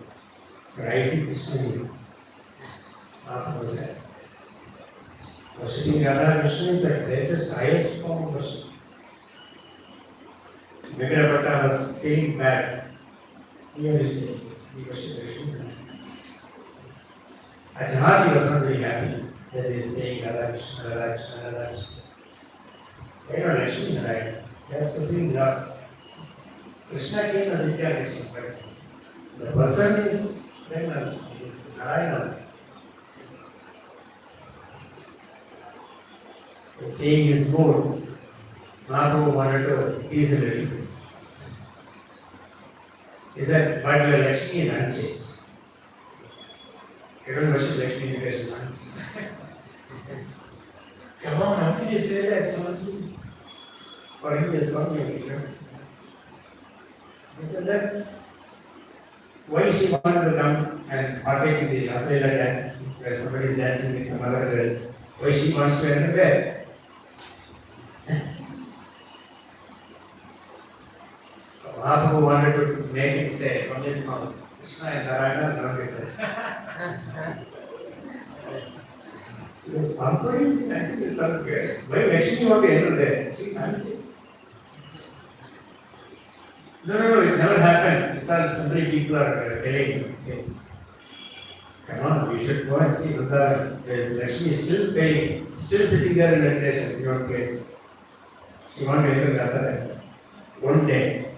but I see Krishna here. Mahaprabhu said. Worshipping Radha Krishna is the greatest, highest form of worship. Mangala was feeling bad. Here he says, he worshipped Krishna. At heart he was not very happy that he is saying Radha Krishna, Radha Krishna, Radha Krishna. They are Lakshmi Narayana. They are Supreme Lord. Krishna came as incarnation, but the person is Brahman, is Narayana. Seeing his mood, Mahaprabhu wanted to tease a little bit. He said, but your Lakshmi is unchaste. You don't worship Lakshmi because she is unchaste. Come on, how can you say that so much? For him, it's not your picture. He said that why she wanted to come and partake in the Asayla dance, where somebody is dancing with some other girls. Why she wants to enter there? So Mahaprabhu wanted to make him say from his mouth, Krishna and Narayana are not together. Somebody is dancing with some girls. Why Lakshmi want to enter there? She is unchaste. No, it never happened. It's all simply people are telling things. Come on, we should go and see Vrindavan. There is Lakshmi still paying, still sitting there in meditation in your place. She wants to enter Rasa dance. One day.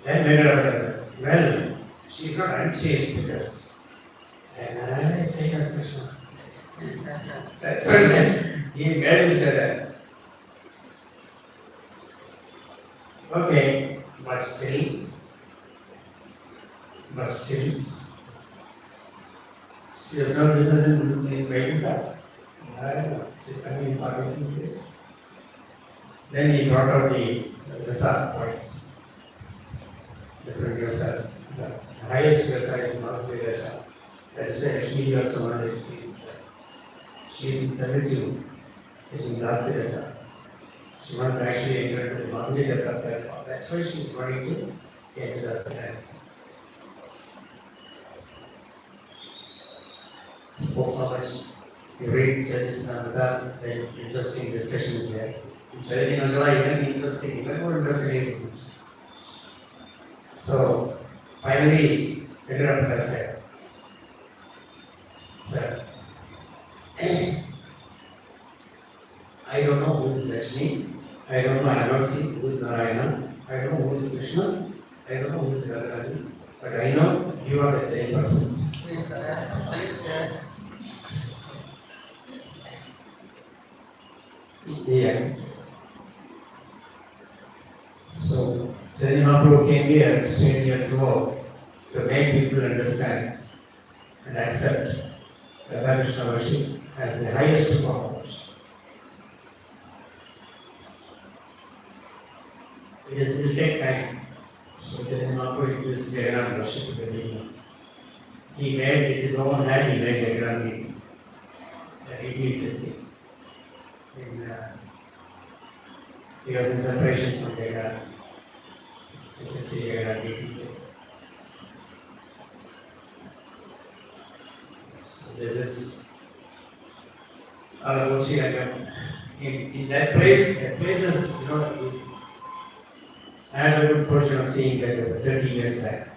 Then Mangala said, well, she is not unchaste because Narayana is saying as Krishna. That's what he made him say that. Okay, but still, she has no business in waiting that. She's coming in parking place. Then he brought out the rasa points, different rasas. The highest rasa is Madhuri rasa. That is why Lakshmi also wanted to experience that. She is in servitude, she is in Dasi rasa. She wanted to actually enter into the Madhuri rasa platform. That's why she is wanting to get into Dasi dance. Spoke so much. You read Jagannath, then interesting discussion is there. In Jagannath, even interesting, even more interesting. So, finally, Jagannath said, sir, I don't know who is Lakshmi, I don't know, I have not seen who is Narayana, I don't know who is Krishna, I don't know who is Radharani, but I know you are the same person. Yes. So, Chaitanya Mahaprabhu came here, stayed here throughout, to make people understand and accept Radha Krishna worship as the highest form of worship. It will take time. So, Chaitanya Mahaprabhu introduced Jagannath worship at the beginning. He made with his own hand, he made Jagannath Gita. That he did this. He was in separation from Jagannath. You can see Jagannath Gita. So this is our Srirangam. In that place is, I had a good fortune of seeing that 30 years back.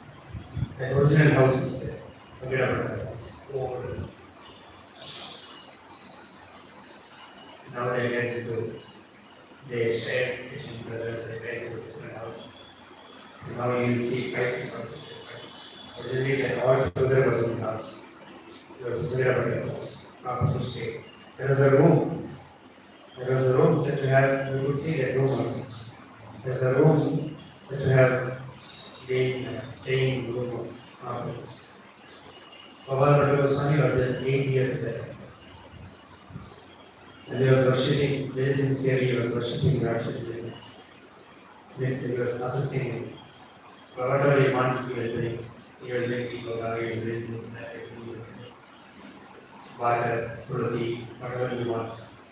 That original house is there. Bhagavad house. Old. Now they get into, they share between brothers, they get into different houses. And now you will see 5-6 houses. Originally that all together was one house. It was Bhagavad house, not to stay. There was a room. Said to have, you could see that room also. There was a room said to have been staying in the room of Mahaprabhu. Bhagavad was just 8 years there. And he was worshipping, very sincerely, he was worshipping Lord Chaitanya. Means he was assisting him. Whatever he wants, he will bring. He will make people, he will bring this and that. water, tulsi, whatever he wants.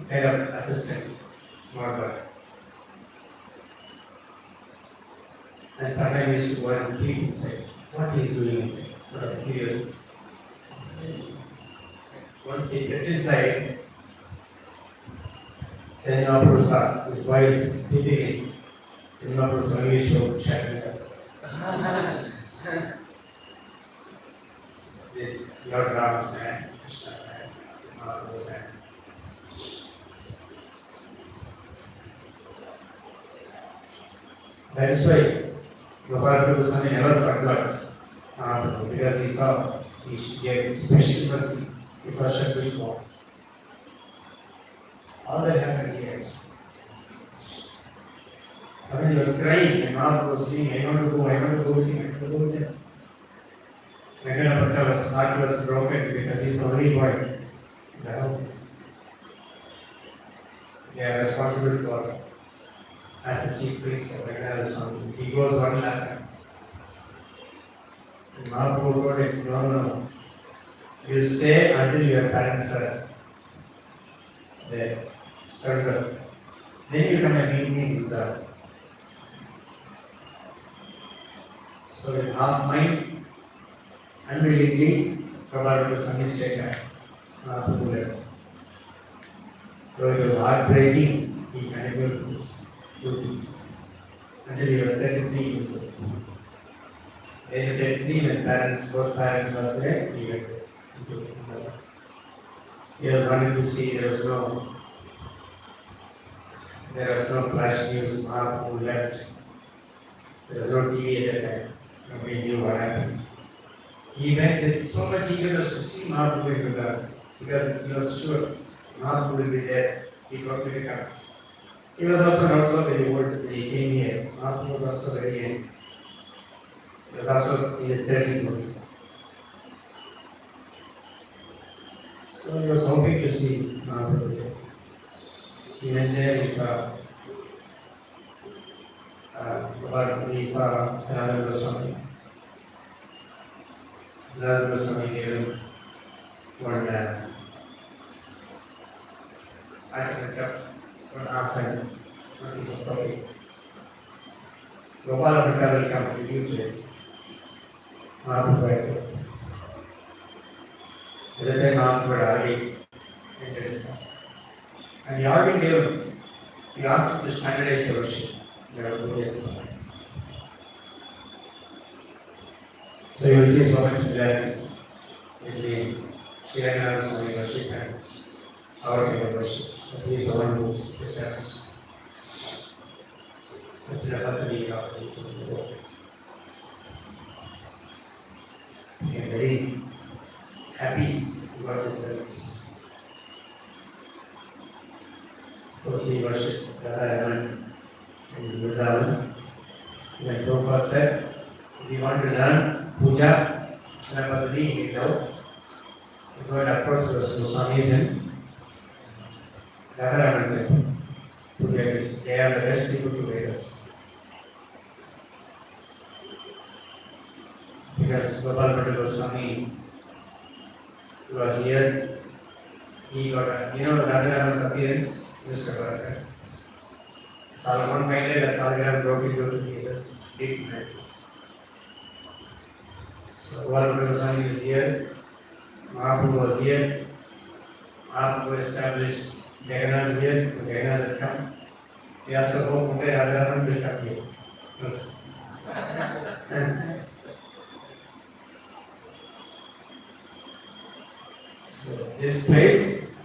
Kind of assistant, small boy. And sometimes he used to go and peep inside. What he is doing inside? What are curious. Once he get inside, Srimad Bhagavatam, his voice peeping in. Srimad Bhagavatam only showed shutting up. With Lord Rama's hand, Krishna's hand, Mahaprabhu's hand. That is why Gopal Goswami never forgot Mahaprabhu, because he gave special mercy. He saw Shakti's form. All that happened here. When he was crying, and Mahaprabhu was saying, I want to go with him. Jagannath's heart was broken because he is the only boy in the house. They are responsible for, as a chief priest of Jagannath's family. He goes one lap. And Mahaprabhu told him, no. You stay until your parents are there. Surrender. Then you come and meet me in the. So with half mind, unwillingly, Prabhupada to some mistake and Mahaprabhu left. So it was heartbreaking, he continued his duties until he was 33 years old. Age of 33, when both parents was there, he went into the. He was wanting to see, there was no flash news, Mahaprabhu left. There was no TV at that time. Nobody knew what happened. He went with so much eagerness to see Mahaprabhu in Vrindavan, because he was sure Mahaprabhu will be there. He got to come. He was also not so very old when he came here. Mahaprabhu was also very young. He was also in his 30s only. So he was hoping to see Mahaprabhu there. He went there, he saw Sandhya Goswami. Sandhya Goswami gave him one asana, one piece of property. Gopala will come to you today. Mahaprabhu. At the time Mahaprabhu had already entered his house. And he already gave him, he asked him to standardize the worship. So you will see so much similarities between Srirangam Swami worship and our kind of worship. So he is the one who established. That's the Arati of the world. I am very happy about this service. Because we worship Radha in Vrindavan. When Prabhupada said, if you want to learn puja, Srimad Bhagavatam, you go and approach those Goswamis and Ammamandapam to guide us. They are the best people to guide us. Because Gopal Goswami was here, he got a, Radharaman's appearance, Mr. Bharat. One fine day, the Salagram broke into together, big nights. So Gopal Goswami is here, Mahaprabhu was here, Mahaprabhu established Jagannath here, Jagannath has come. We also hope one day Radharaman will come here. So this place,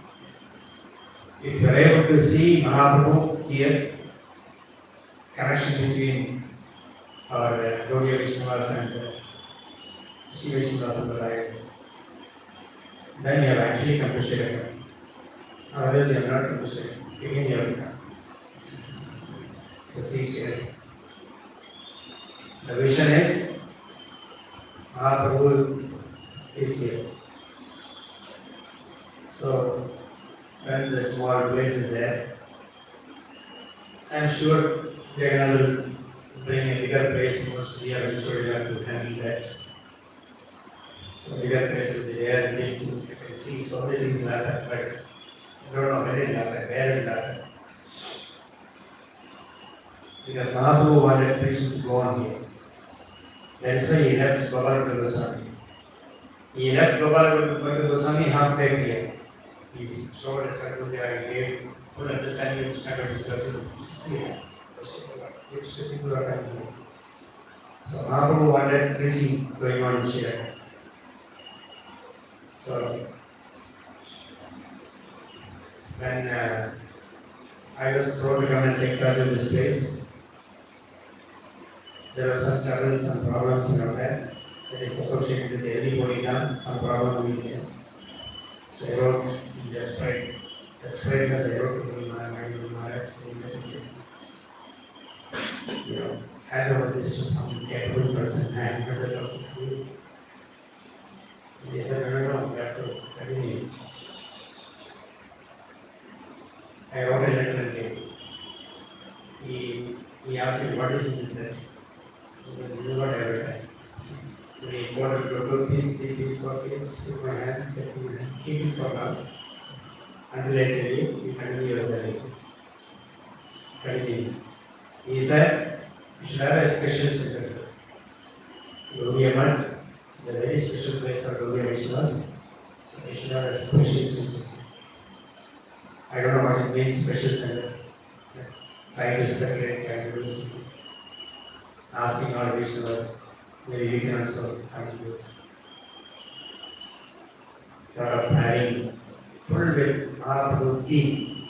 if you are able to see Mahaprabhu here, connection between our Gaudiya Vaishnavas and Shiva Vaishnava Sampradayas, then you have actually come to Srirangam. Otherwise, you have not come to Srirangam. Again, you have to come to see Srirangam. The vision is Mahaprabhu is here. So, when the small place is there, I am sure Jagannath will bring a bigger place, most we are sure enough to handle that. So bigger place will be there, big things you can see, so many things will happen, but you don't know when it will happen, where it will happen. Because Mahaprabhu wanted preaching to go on here. That is why he left Gopala Goswami. He left Gopala Goswami halfway here. He showed at Sandhya, he gave full understanding of standard discussing here. Which people are coming here. So Mahaprabhu wanted preaching going on here. So when I was told to come and take charge of this place, there were some troubles, some problems around that is associated with the early Bodhidharma, some problem with it. So I wrote in desperateness, I wrote to my mind, Maharaj, hand over this to some capable person, hand over the person to you. They said, no, you have to continue. I wrote a letter and gave. He asked me, what is this letter? He said, this is what I wrote. He wanted to do this for this, took my hand, keep it for now. Until I tell you continue your service. Continue. He said, you should have a special center. Gaudiya is a very special place for Gaudiya Vaishnavas. So you should have a special center. I don't know what it means, special center. Try to speculate, try to do something. Asking all Vaishnavas, maybe you can also contribute. Thought of having full with Mahaprabhu theme.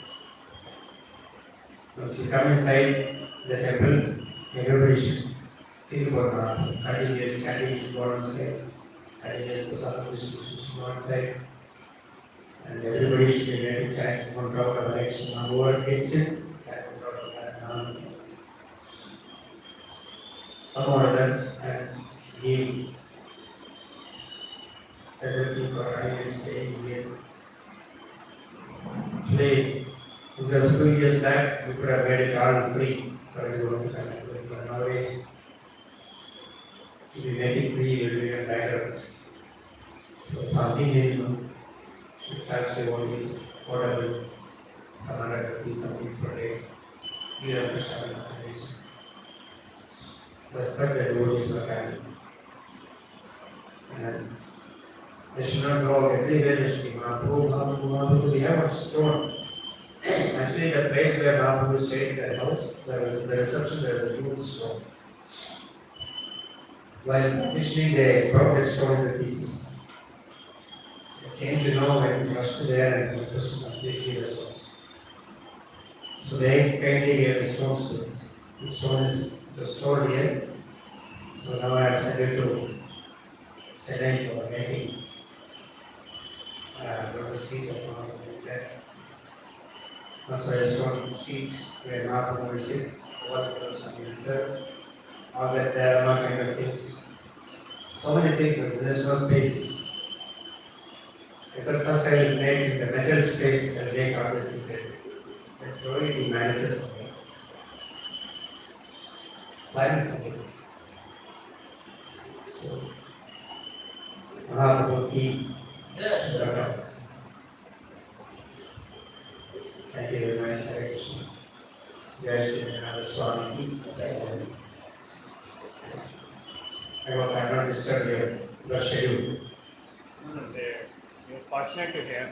Once you come inside the temple, everybody should think about Mahaprabhu. 30 years chanting should go outside, 30 years Prasada should go outside, and everybody should be ready to chant one drop of election. Whoever gets it, chant one drop of that. Some or other, and give facility for audience staying here. Today, just 2 years back, we could have made it all free for everyone to come and do it. But nowadays, to be making free, will be a matter of it. So something minimum should charge the devotees affordable, some 150 something per day. We have to start an organization. Respect the devotees of family. And they should not go everywhere, they should be Mahaprabhu. We have a stone. Actually, the place where Mahaprabhu stayed in that house, the reception, there is a huge stone. While petitioning, they broke that stone into pieces. They came to know when he rushed there and the person they see the stones. So they kindly gave the stones to us. The stone was stored here. So now I have sent it to Chennai for making lotus feet of Mahaprabhu there. Also a stone seat where Mahaprabhu will sit, what goes on will serve, all that there are all kind of things. So many things, but there's no space. I thought first I will make the metal space and make all this inside. That's only to manifest something. Planning something. So, Mahaprabhu theme. Thank you very much, Hare Krishna. Jai Shri Radha Swami. I hope I have not disturbed your schedule. We are fortunate to hear.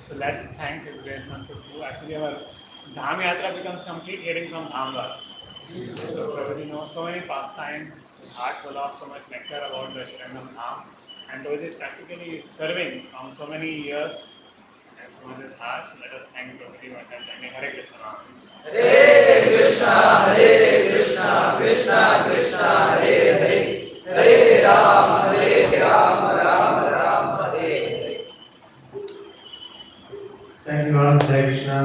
So let's thank Jagannath who actually our Dham Yatra becomes complete heading from Dhamras. So Prabhuji knows so many pastimes, heart full of so much nectar about the Srirangam Dham. And Prabhuji is practically serving from so many years. And so much is heart. So let us thank Prabhuji one time. Hare Krishna. Hare Krishna, Krishna Krishna, Hare Hare, Hare Rama, Rama Rama, Hare Hare. Thank you all, Hare Krishna.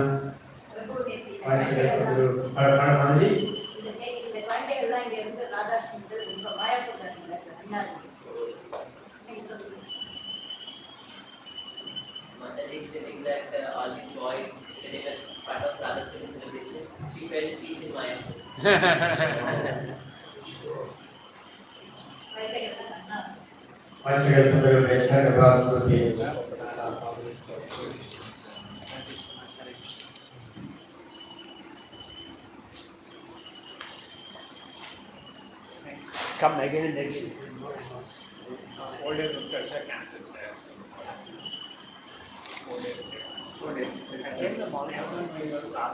Manaji? Mandali is saying that all these boys getting a part of Radhashtami celebration, she felt peace in my heart. Come again and again. 4 days of Darshan cancelled there. 4 days. 4 days. I came in the morning, I was going to